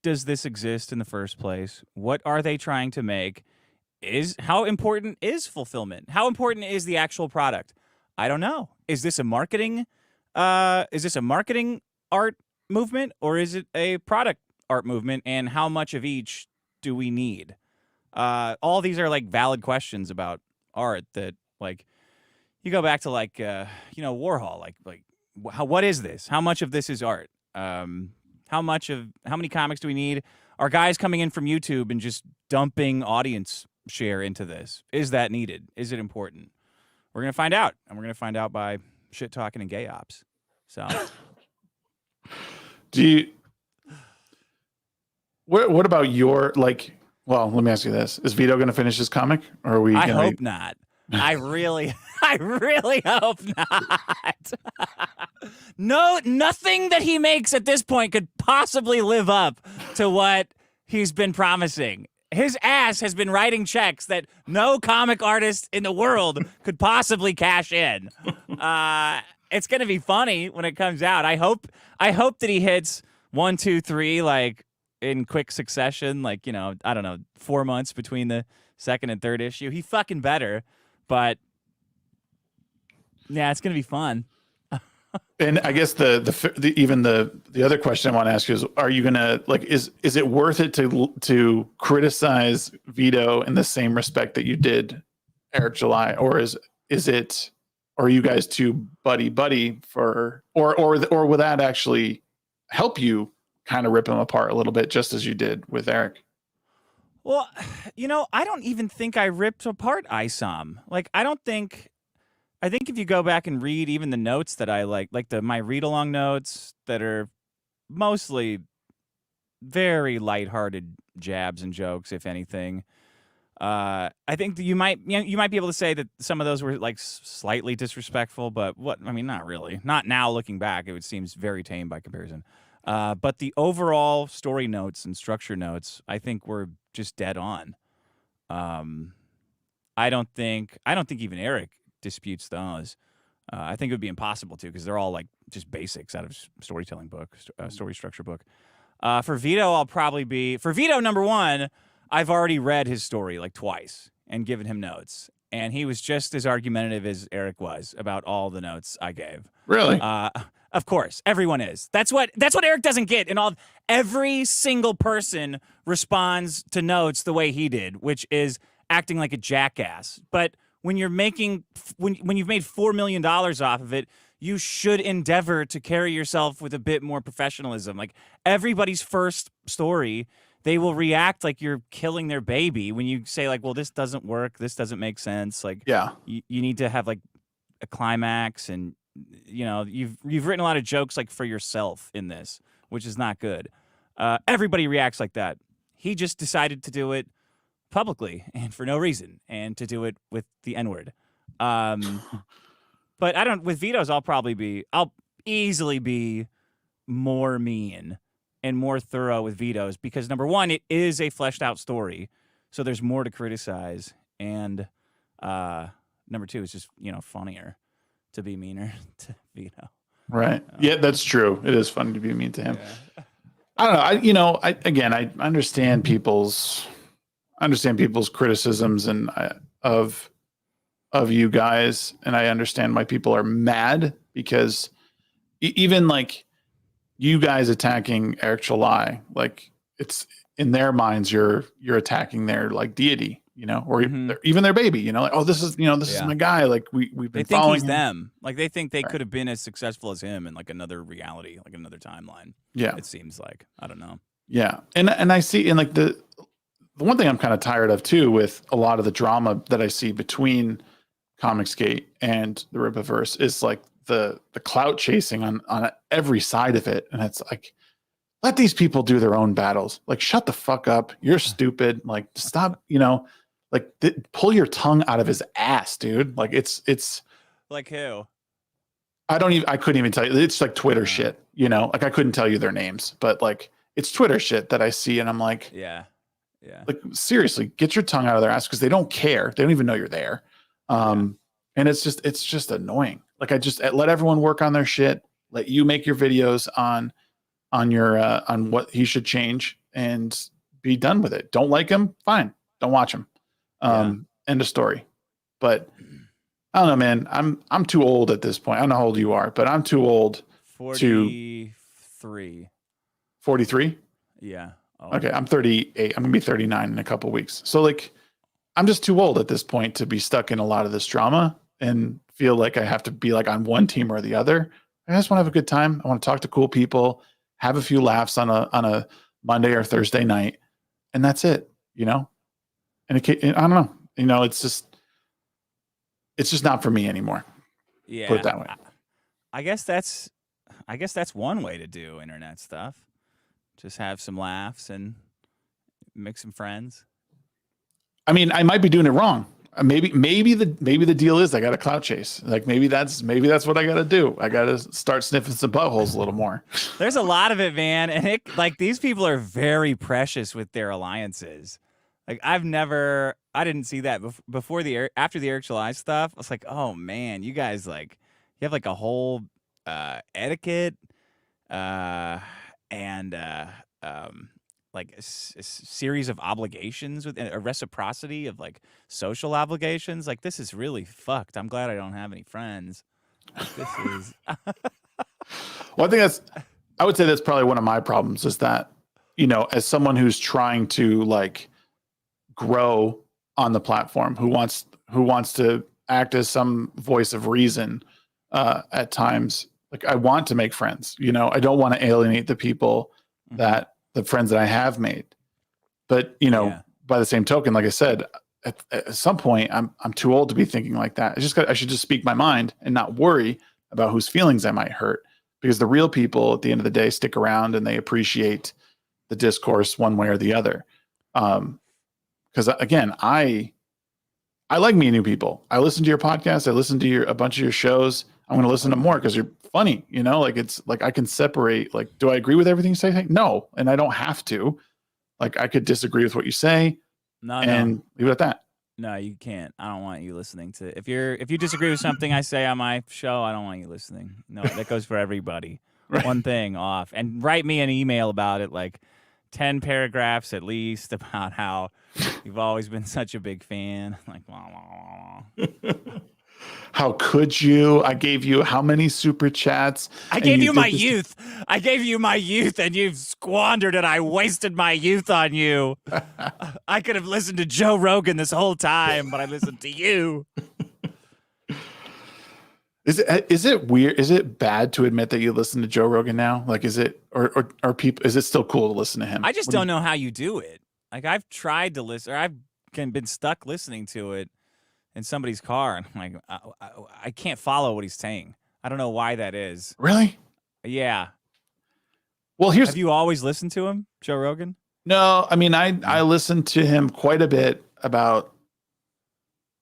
does this exist in the first place? What are they trying to make? How important is fulfillment? How important is the actual product? I don't know. Is this a marketing art movement or is it a product art movement, and how much of each do we need? All these are like valid questions about art that like you go back to like Warhol, like what is this? How much of this is art? How many comics do we need? Are guys coming in from YouTube and just dumping audience share into this? Is that needed? Is it important? We're going to find out, and we're going to find out by shit talking and gay ops. So what about your, like, well, let me ask you this. Is Vito going to finish his comic, or are we I hope not. I really hope not. No, nothing that he makes at this point could possibly live up to what he's been promising. His ass has been writing checks that no comic artist in the world could possibly cash in. it's gonna be funny when it comes out. I hope that he hits 1, 2, 3 like in quick succession. Like, you know, I don't know, 4 months between the second and third issue. He fucking better. But yeah, it's gonna be fun. And I guess the other question I want to ask you is, are you gonna like is it worth it to criticize Vito in the same respect that you did Eric July, or is it, or are you guys too buddy for, or would that actually help you kind of rip him apart a little bit, just as you did with Eric? Well, you know, I don't even think I ripped apart ISOM. Like, I think if you go back and read even the notes that I like my read along notes that are mostly very lighthearted jabs and jokes, if anything, I think that you might be able to say that some of those were like slightly disrespectful, but not really. Not now looking back, it seems very tame by comparison. But the overall story notes and structure notes, I think, were just dead on. I don't think even Eric disputes those. I think it would be impossible to, because they're all like just basics out of storytelling book, story structure book. For Vito, for Vito, number one, I've already read his story like twice and given him notes, and he was just as argumentative as Eric was about all the notes I gave. Really? Of course, everyone is. That's what Eric doesn't get. Every single person responds to notes the way he did, which is acting like a jackass. But when you're making when you've made $4 million off of it, you should endeavor to carry yourself with a bit more professionalism. Like, everybody's first story, they will react like you're killing their baby when you say like, well, this doesn't work, this doesn't make sense. Like, yeah, you need to have like a climax, and you know, you've written a lot of jokes like for yourself in this, which is not good. Everybody reacts like that. He just decided to do it publicly and for no reason, and to do it with the N-word. But with Vito's, I'll easily be more mean and more thorough with Vito's, because number one, it is a fleshed out story, so there's more to criticize, and number two, it's just, you know, funnier to be meaner to Vito. Right. Yeah, that's true. It is funny to be mean to him. Yeah. I don't know. I understand people's criticisms and of you guys, and I understand why people are mad, because even like you guys attacking Eric July, like, it's in their minds you're attacking their like deity, you know, or even their baby, you know, like, oh, this is my guy, like we've been following him. Them, like they think they could have been as successful as him in like another reality, like another timeline. Yeah, it seems like, I don't know. Yeah, and I see, and like the one thing I'm kind of tired of too, with a lot of the drama that I see between Comicsgate and the Rippaverse, is like the clout chasing on every side of it, and it's like, let these people do their own battles. Like, shut the fuck up. You're stupid. Like, stop. You know, like pull your tongue out of his ass, dude. Like, it's like who? I couldn't even tell you. It's like Twitter shit. You know, like I couldn't tell you their names, but like it's Twitter shit that I see, and I'm like, yeah. Like, seriously, get your tongue out of their ass, because they don't care. They don't even know you're there. And it's just annoying. Like, I just let everyone work on their shit. Let you make your videos on your on what he should change, and be done with it. Don't like him, fine. Don't watch him. End of story. But I don't know, man. I'm too old at this point. I don't know how old you are, but I'm too old. 43. 43? Yeah. Oh. Okay, I'm 38. I'm gonna be 39 in a couple weeks. So like, I'm just too old at this point to be stuck in a lot of this drama and feel like I have to be like on one team or the other. I just want to have a good time. I want to talk to cool people, have a few laughs on a Monday or Thursday night, and that's it. You know, and I don't know. You know, it's just not for me anymore. Yeah, put it that way. I guess that's one way to do internet stuff. Just have some laughs and make some friends. I mean, I might be doing it wrong. Maybe the deal is I got a clout chase. Like, maybe that's what I got to do. I got to start sniffing some buttholes a little more. There's a lot of it, man, and like these people are very precious with their alliances. Like, I didn't see that after the Eric July stuff. I was like, oh man, you guys You have like a whole etiquette and like a series of obligations with a reciprocity of like social obligations. Like this is really fucked. I'm glad I don't have any friends. Like, this is. Well, I would say that's probably one of my problems is that, as someone who's trying to like grow on the platform, who wants to act as some voice of reason at times, like I want to make friends, I don't want to alienate the people the friends that I have made. But, by the same token, like I said, at some point I'm too old to be thinking like that. I should just speak my mind and not worry about whose feelings I might hurt, because the real people at the end of the day stick around and they appreciate the discourse one way or the other. Because again, I like meeting new people. I listen to your podcast. I listen to a bunch of your shows. I'm going to listen to more because you're funny, like it's like I can separate, like, do I agree with everything you say? No. And I don't have to. Like I could disagree with what you say and leave it at that. No, you can't. I don't want you listening to if you disagree with something I say on my show, I don't want you listening. No, that goes for everybody. Right. One thing off. And write me an email about it, like 10 paragraphs at least, about how you've always been such a big fan. Like, blah, blah, blah. How could you? I gave you how many super chats? I gave you my youth. I gave you my youth and you've squandered it. I wasted my youth on you. I could have listened to Joe Rogan this whole time, but I listened to you. Is it weird? Is it bad to admit that you listen to Joe Rogan now? Like, is it, or are people, is it still cool to listen to him? I just don't know how you do it. Like I've tried to listen, or I've been stuck listening to it in somebody's car, and I'm like, I can't follow what he's saying. I don't know why that is. Really? Yeah. Well, have you always listened to him, Joe Rogan? No, I mean, I listened to him quite a bit about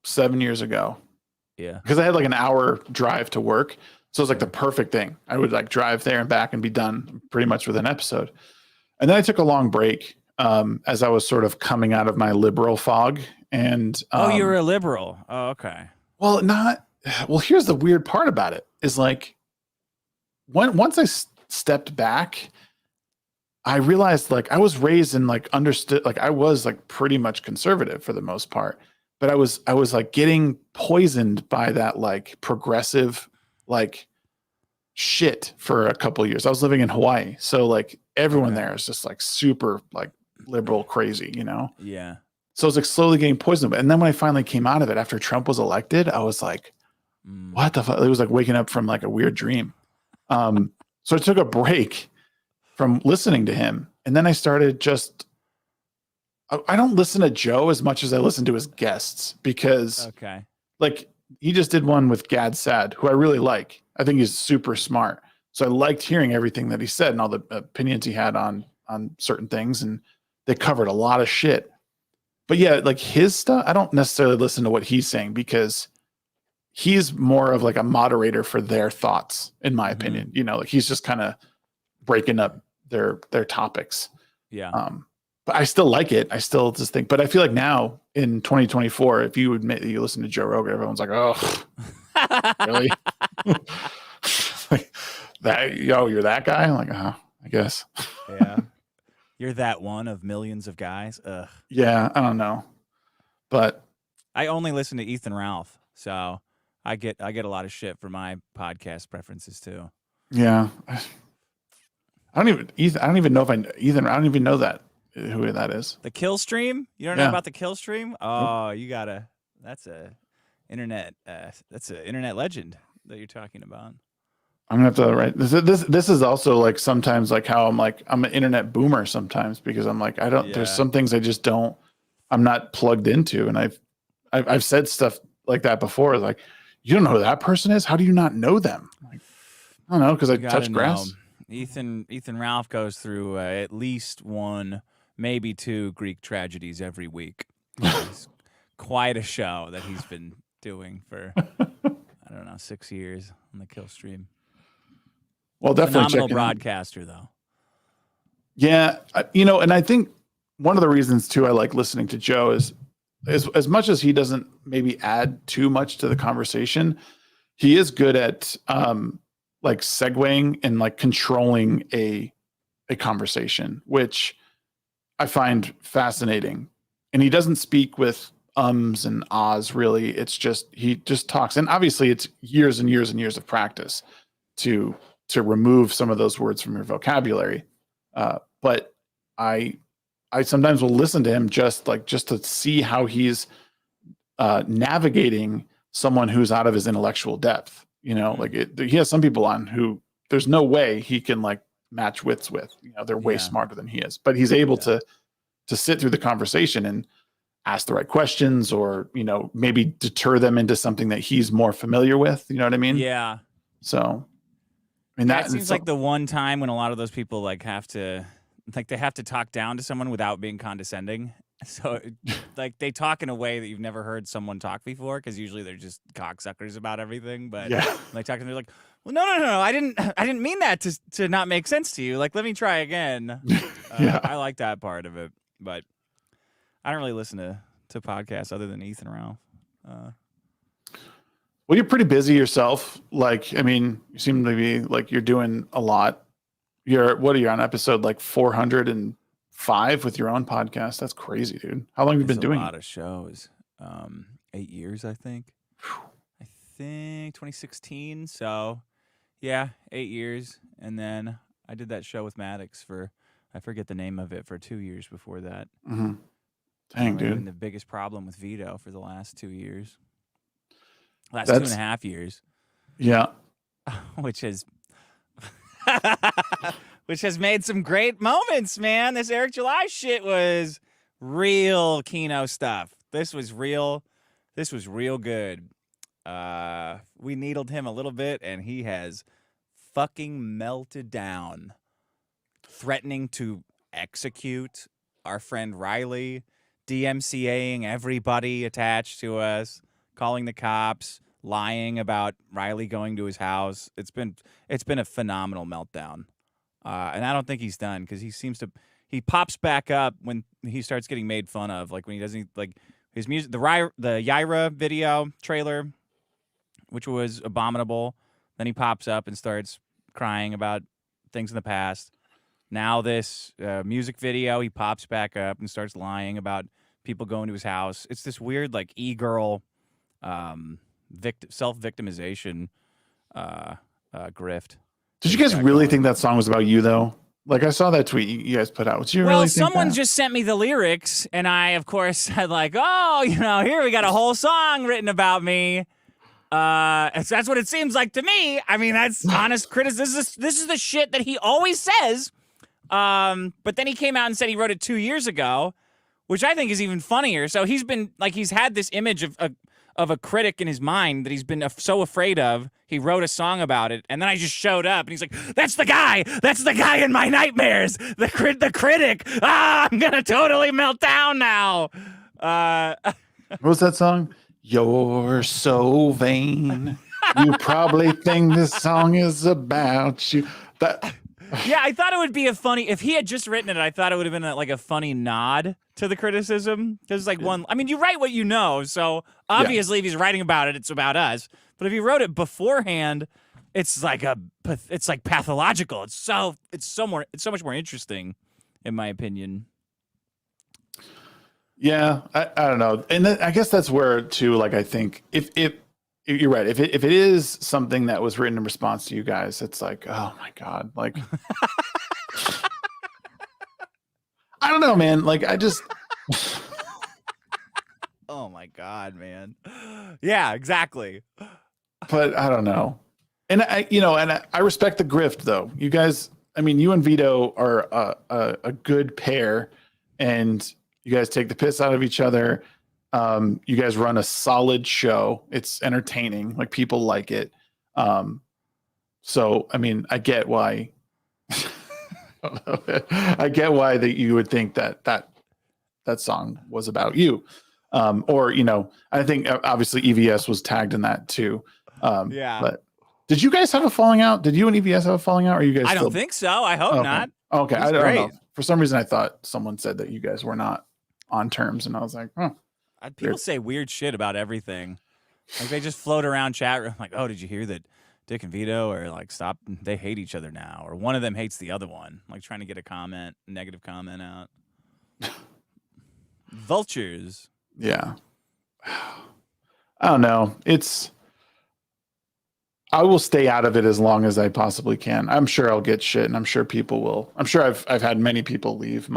7 years ago. Yeah. Because I had like an hour drive to work. So it was like the perfect thing. I would like drive there and back and be done pretty much with an episode. And then I took a long break as I was sort of coming out of my liberal fog. And you were a liberal. Oh, okay. Well, here's the weird part about it is like once I stepped back, I realized like I was raised and like understood, like I was like pretty much conservative for the most part, but I was like getting poisoned by that like progressive like shit for a couple of years. I was living in Hawaii. So like everyone there is just like super like liberal crazy, Yeah. So I was like slowly getting poisoned. And then when I finally came out of it after Trump was elected, I was like, what the fuck? It was like waking up from like a weird dream. So I took a break from listening to him. And then I started I don't listen to Joe as much as I listen to his guests because like he just did one with Gad Sad, who I really like. I think he's super smart. So I liked hearing everything that he said and all the opinions he had on certain things. And they covered a lot of shit. But yeah, like his stuff, I don't necessarily listen to what he's saying because he's more of like a moderator for their thoughts, in my opinion. Like he's just kind of breaking up their topics. Yeah. But I still like it. I still just think, but I feel like now in 2024, if you admit that you listen to Joe Rogan, everyone's like, oh, really? Like you're that guy? I'm like, I guess. Yeah. You're that one of millions of guys. Ugh. Yeah, I don't know, but I only listen to Ethan Ralph, so I get a lot of shit for my podcast preferences too. Yeah, I don't even know that who that is. The Kill Stream? You don't know about the Kill Stream? Oh, you gotta. That's a internet. That's an internet legend that you're talking about. I'm gonna have to write this is also like sometimes like how I'm an internet boomer sometimes because I'm like there's some things I'm not plugged into, and I've said stuff like that before, like you don't know who that person is, how do you not know them? Like, I don't know, because I touch grass. Ethan Ralph goes through at least one, maybe two Greek tragedies every week. It's quite a show that he's been doing for I don't know 6 years on the Kill Stream. Well, definitely phenomenal broadcaster, though. Yeah, and I think one of the reasons too I like listening to Joe is as much as he doesn't maybe add too much to the conversation, he is good at like segueing and like controlling a conversation, which I find fascinating. And he doesn't speak with ums and ahs really. It's just he just talks. And obviously it's years and years and years of practice to remove some of those words from your vocabulary. But I sometimes will listen to him just to see how he's navigating someone who's out of his intellectual depth. You know, like he has some people on who there's no way he can like match wits with. You know, they're way smarter than he is, but he's able to sit through the conversation and ask the right questions, or you know, maybe deter them into something that he's more familiar with. You know what I mean? Yeah. So, I mean, that seems like the one time when a lot of those people like they have to talk down to someone without being condescending. So like they talk in a way that you've never heard someone talk before, because usually they're just cocksuckers about everything. But like talking to me like, well, no, I didn't mean that to not make sense to you. Like, let me try again. I like that part of it, but I don't really listen to podcasts other than Ethan Ralph. Well, you're pretty busy yourself. Like, I mean, you seem to be like you're doing a lot. What are you on episode like 405 with your own podcast? That's crazy, dude. How long have you been doing? A lot of shows. 8 years, I think. I think 2016. So, yeah, 8 years. And then I did that show with Maddox I forget the name of it, for 2 years before that. Mm-hmm. Dang, dude. Been the biggest problem with Vito for the last 2 years. Last 2.5 years. Yeah. Which has made some great moments, man. This Eric July shit was real Kino stuff. This was real good. We needled him a little bit, and he has fucking melted down, threatening to execute our friend Riley, DMCAing everybody attached to us, calling the cops, lying about Riley going to his house. It's been a phenomenal meltdown. And I don't think he's done, because he pops back up when he starts getting made fun of, like when he doesn't like his music, the Yaira video trailer, which was abominable. Then he pops up and starts crying about things in the past. Now this music video, he pops back up and starts lying about people going to his house. It's this weird like e-girl self-victimization grift. Did you guys really think that song was about you, though? Like, I saw that tweet you guys put out. Did you really think someone just sent me the lyrics, and I, of course, said like, oh, you know, here we got a whole song written about me. That's what it seems like to me. I mean, that's honest criticism. This is the shit that he always says. But then he came out and said he wrote it 2 years ago, which I think is even funnier. So he's been like, he's had this image of a critic in his mind that he's been so afraid of. He wrote a song about it, and then I just showed up, and he's like, "That's the guy in my nightmares. The critic. I'm gonna totally melt down now." What was that song? You're so vain. You probably think this song is about you. Yeah, I thought it would be if he had just written it, I thought it would have been a funny nod to the criticism. Because I mean, you write what you know, so obviously if he's writing about it, it's about us. But if he wrote it beforehand, it's like pathological. It's so much more interesting, in my opinion. Yeah, I don't know. And I guess that's where too, like, I think if you're right, if it is something that was written in response to you guys, it's like, oh my God, like, I don't know, man. Like, I just, oh my God, man. Yeah, exactly. But I don't know. And I respect the grift though. You guys, I mean, you and Vito are a good pair, and you guys take the piss out of each other. You guys run a solid show. It's entertaining. Like, people like it. So, I mean, I get why. I get why that you would think that song was about you. Or, I think obviously EVS was tagged in that too. Yeah. But did you guys have a falling out? Did you and EVS have a falling out? Or you guys? I don't think so. I hope not. Okay. I don't know. For some reason, I thought someone said that you guys were not on terms, and I was like, People say weird shit about everything. Like they just float around chat room like, oh, did you hear that Dick and Vito are like, stop, they hate each other now, or one of them hates the other one, like trying to get a negative comment out. Vultures. Yeah. I don't know. I will stay out of it as long as I possibly can. I'm sure I'll get shit, and I'm sure people will. I'm sure I've had many people leave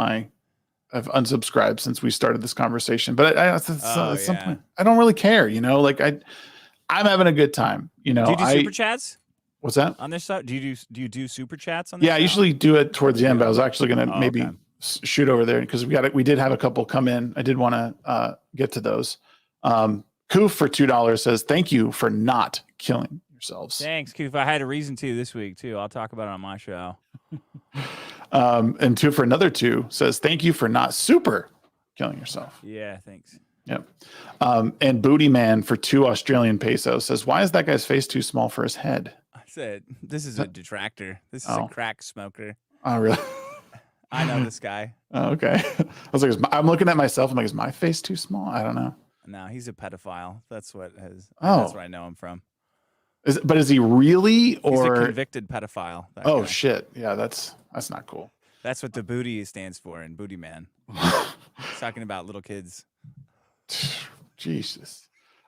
I've unsubscribed since we started this conversation, but at some point, I don't really care. Like I'm having a good time. Do you do super chats? What's that on this show? Do you do super chats on this? Yeah, show? I usually do it towards the end, but I was actually gonna shoot over there because we did have a couple come in. I did want to get to those. Koof for $2 says, "Thank you for not killing yourselves." Thanks, Koof. I had a reason to this week too. I'll talk about it on my show. And two for another $2 says, "Thank you for not super killing yourself." Yeah, thanks. Yep. And Booty Man for 2 Australian pesos says, "Why is that guy's face too small for his head?" I said, "This is a detractor. This is a crack smoker." Oh, really? I know this guy. Oh, okay. I was like, I'm looking at myself. I'm like, is my face too small? I don't know. No, he's a pedophile. That's what that's where I know him from. But is he really, or he's a convicted pedophile? Oh, shit. Yeah, that's not cool. That's what the booty stands for in Booty Man. He's talking about little kids. Jesus.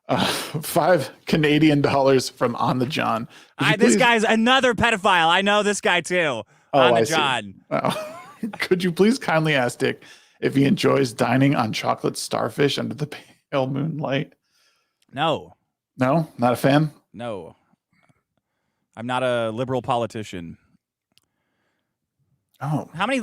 $5 Canadian from On the John. This guy's another pedophile. I know this guy too. On the John. Oh. Could you please kindly ask Dick if he enjoys dining on chocolate starfish under the pale moonlight? No. No? Not a fan? No. I'm not a liberal politician. Oh. How many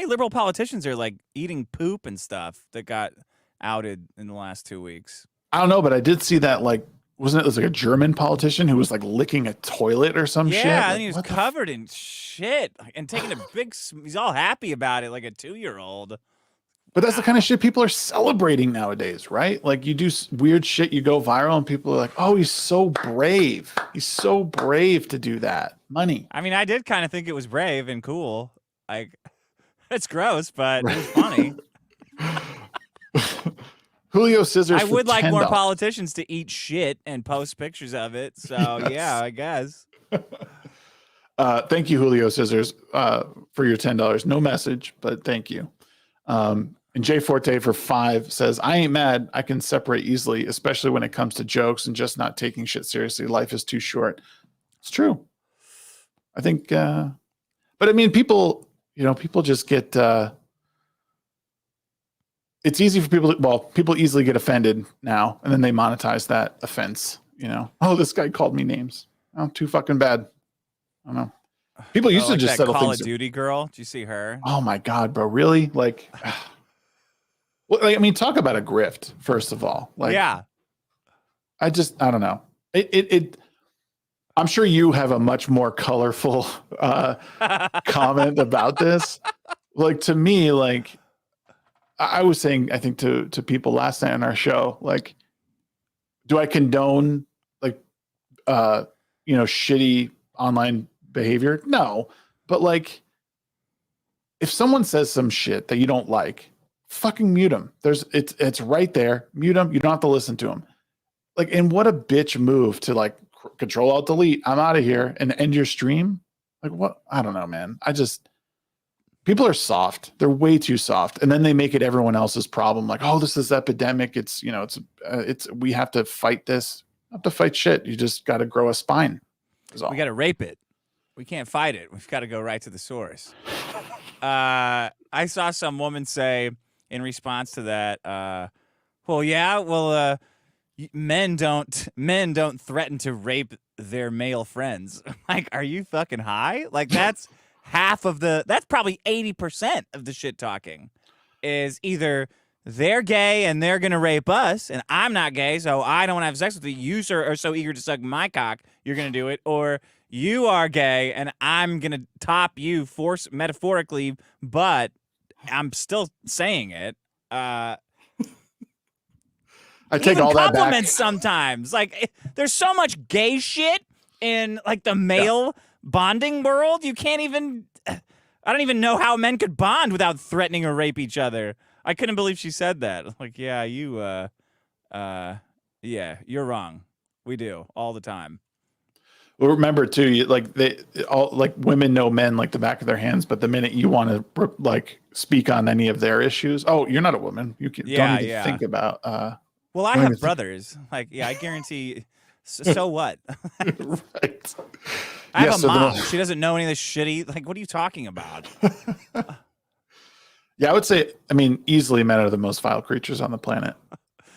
liberal politicians are like eating poop and stuff that got outed in the last 2 weeks? I don't know, but I did see that, like, it was like a German politician who was like licking a toilet or some shit? Yeah, and he was covered in shit and taking a big, he's all happy about it like a 2-year-old. But that's the kind of shit people are celebrating nowadays, right? Like you do weird shit, you go viral and people are like, oh, he's so brave. He's so brave to do that. Money. I mean, I did kind of think it was brave and cool. Like, it's gross, but it was funny. Julio Scissors. I would like more politicians to eat shit and post pictures of it. So, yes. Yeah, I guess. Thank you, Julio Scissors, for your $10. No message, but thank you. And Jay Forte for $5 says, I ain't mad. I can separate easily, especially when it comes to jokes and just not taking shit seriously. Life is too short. It's true. I think, but I mean, people just get, it's easy for people easily get offended now, and then they monetize that offense, Oh, this guy called me names. Oh, too fucking bad. I don't know. People used to just settle Call things. of Duty girl. Did you see her? Oh my God, bro. Really? Like, well, I mean, talk about a grift, first of all. Like, yeah. I don't know. I'm sure you have a much more colorful comment about this. Like, to me, like, I was saying, I think to people last night on our show, like, do I condone like, shitty online behavior? No, but like, if someone says some shit that you don't like, fucking mute them. It's right there. Mute them. You don't have to listen to them. Like, and what a bitch move to like Control Alt Delete. I'm out of here and end your stream. Like, what? I don't know, man. People are soft. They're way too soft. And then they make it everyone else's problem. Like, oh, this is epidemic. It's we have to fight this. You have to fight shit. You just got to grow a spine. We got to rape it. We can't fight it. We've got to go right to the source. I saw some woman say in response to that, men don't threaten to rape their male friends. Like, are you fucking high? Like, that's that's probably 80% of the shit talking is either they're gay and they're going to rape us and I'm not gay, so I don't want to have sex with you. You, sir, are so eager to suck my cock, you're going to do it. Or you are gay and I'm going to top you metaphorically, but I'm still saying it. I take all that back. Compliments sometimes. Like, there's so much gay shit in like the male bonding world. You can't even, I don't even know how men could bond without threatening or rape each other. I couldn't believe she said that. Like, yeah, you're wrong. We do all the time. Well, remember too, they all like women know men like the back of their hands, but the minute you want to like speak on any of their issues, oh, you're not a woman. You don't even think about. Well, I have brothers. Like, yeah, I guarantee. So what? Right. I have a mom. She doesn't know any of this shitty. Like, what are you talking about? Yeah, I would say. I mean, easily men are the most vile creatures on the planet.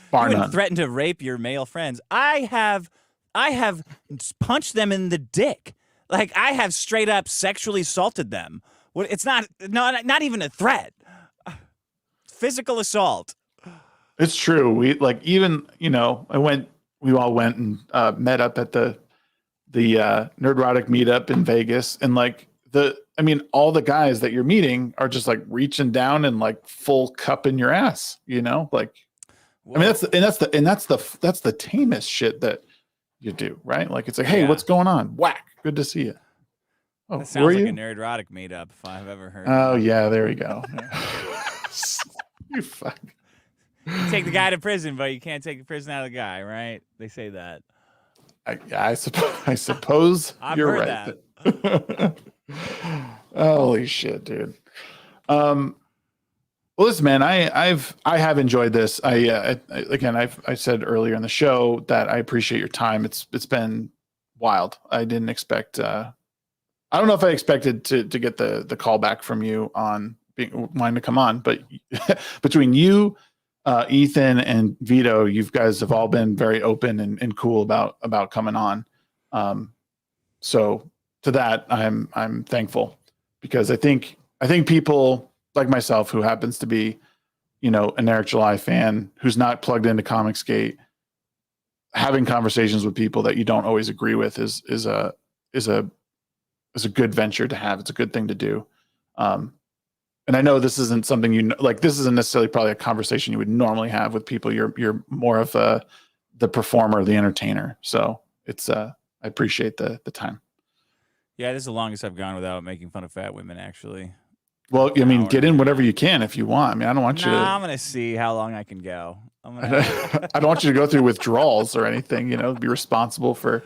Bar none. Threaten to rape your male friends. I have punched them in the dick. Like, I have straight up sexually assaulted them. It's not even a threat. Physical assault. It's true. We like even we all went and met up at the Nerdrotic meetup in Vegas, and like all the guys that you're meeting are just like reaching down and like full cup in your ass, like. Whoa. I mean that's the tamest shit that you do, right? Like it's like, hey, what's going on? Whack, good to see you. Oh, that sounds like a Nerdrotic meetup if I've ever heard. Oh yeah, there we go. You fuck. You take the guy to prison, but you can't take the prison out of the guy, right? They say that. I suppose I've you're heard right. That. Holy shit, dude. Well, listen, man, I have enjoyed this. I said earlier in the show that I appreciate your time. It's been wild. I didn't expect. I don't know if I expected to get the call back from you on wanting to come on, but between you, Ethan, and Vito, you guys have all been very open and cool about coming on. So to that, I'm thankful, because I think people like myself, who happens to be, an Eric July fan, who's not plugged into Comicsgate, having conversations with people that you don't always agree with is a good venture to have. It's a good thing to do. And I know this isn't something this isn't necessarily probably a conversation you would normally have with people. You're more of the performer, the entertainer. So it's I appreciate the time. Yeah, this is the longest I've gone without making fun of fat women, actually. Well, I mean, get in whatever you can if you want. I mean, I don't want you to. I'm gonna see how long I can go. I don't want you to go through withdrawals or anything. Be responsible for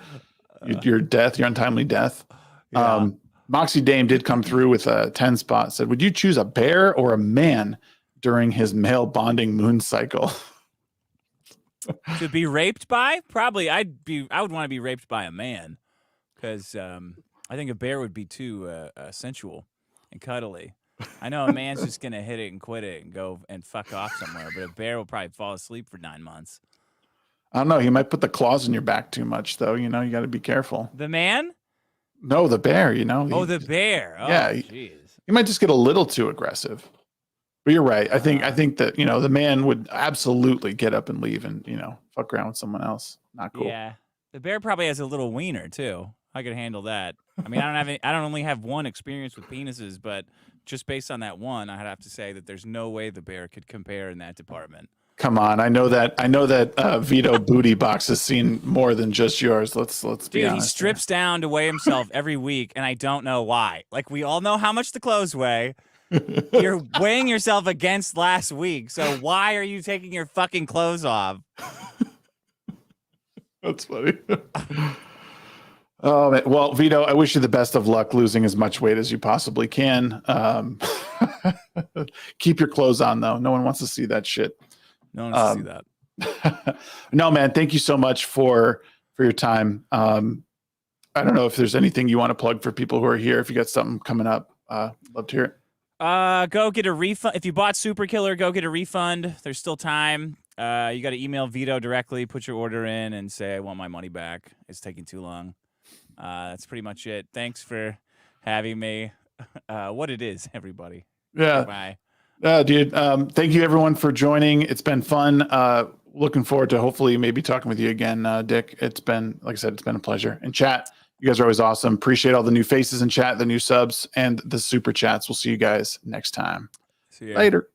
your death, your untimely death. Yeah. Moxie Dame did come through with a 10 spot. Said, "Would you choose a bear or a man during his male bonding moon cycle?" To be raped by? Probably, I would want to be raped by a man, because I think a bear would be too sensual and cuddly. I know a man's just going to hit it and quit it and go and fuck off somewhere, but a bear will probably fall asleep for 9 months. I don't know. He might put the claws in your back too much, though. You got to be careful. The man? No, the bear, Oh, the bear. Oh, yeah. He might just get a little too aggressive. But you're right. I think that, the man would absolutely get up and leave and, fuck around with someone else. Not cool. Yeah. The bear probably has a little wiener, too. I could handle that. I mean, I don't only have one experience with penises, but just based on that one, I'd have to say that there's no way the bear could compare in that department. Come on, I know that Vito booty box has seen more than just yours. Let's be honest. He strips down to weigh himself every week, and I don't know why. Like, we all know how much the clothes weigh. You're weighing yourself against last week, so why are you taking your fucking clothes off? That's funny. Oh, man. Well, Vito, I wish you the best of luck losing as much weight as you possibly can. Keep your clothes on, though. No one wants to see that shit. No one wants to see that. No, man. Thank you so much for your time. I don't know if there's anything you want to plug for people who are here. If you got something coming up, love to hear it. Go get a refund. If you bought Super Killer, go get a refund. There's still time. You got to email Vito directly, put your order in, and say, I want my money back. It's taking too long. That's pretty much it. Thanks for having me. What it is, everybody. Yeah. Bye. Dude. Thank you everyone for joining. It's been fun. Looking forward to hopefully maybe talking with you again, Dick. It's been, like I said, it's been a pleasure. And chat, you guys are always awesome. Appreciate all the new faces in chat, the new subs, and the super chats. We'll see you guys next time. See ya. Later.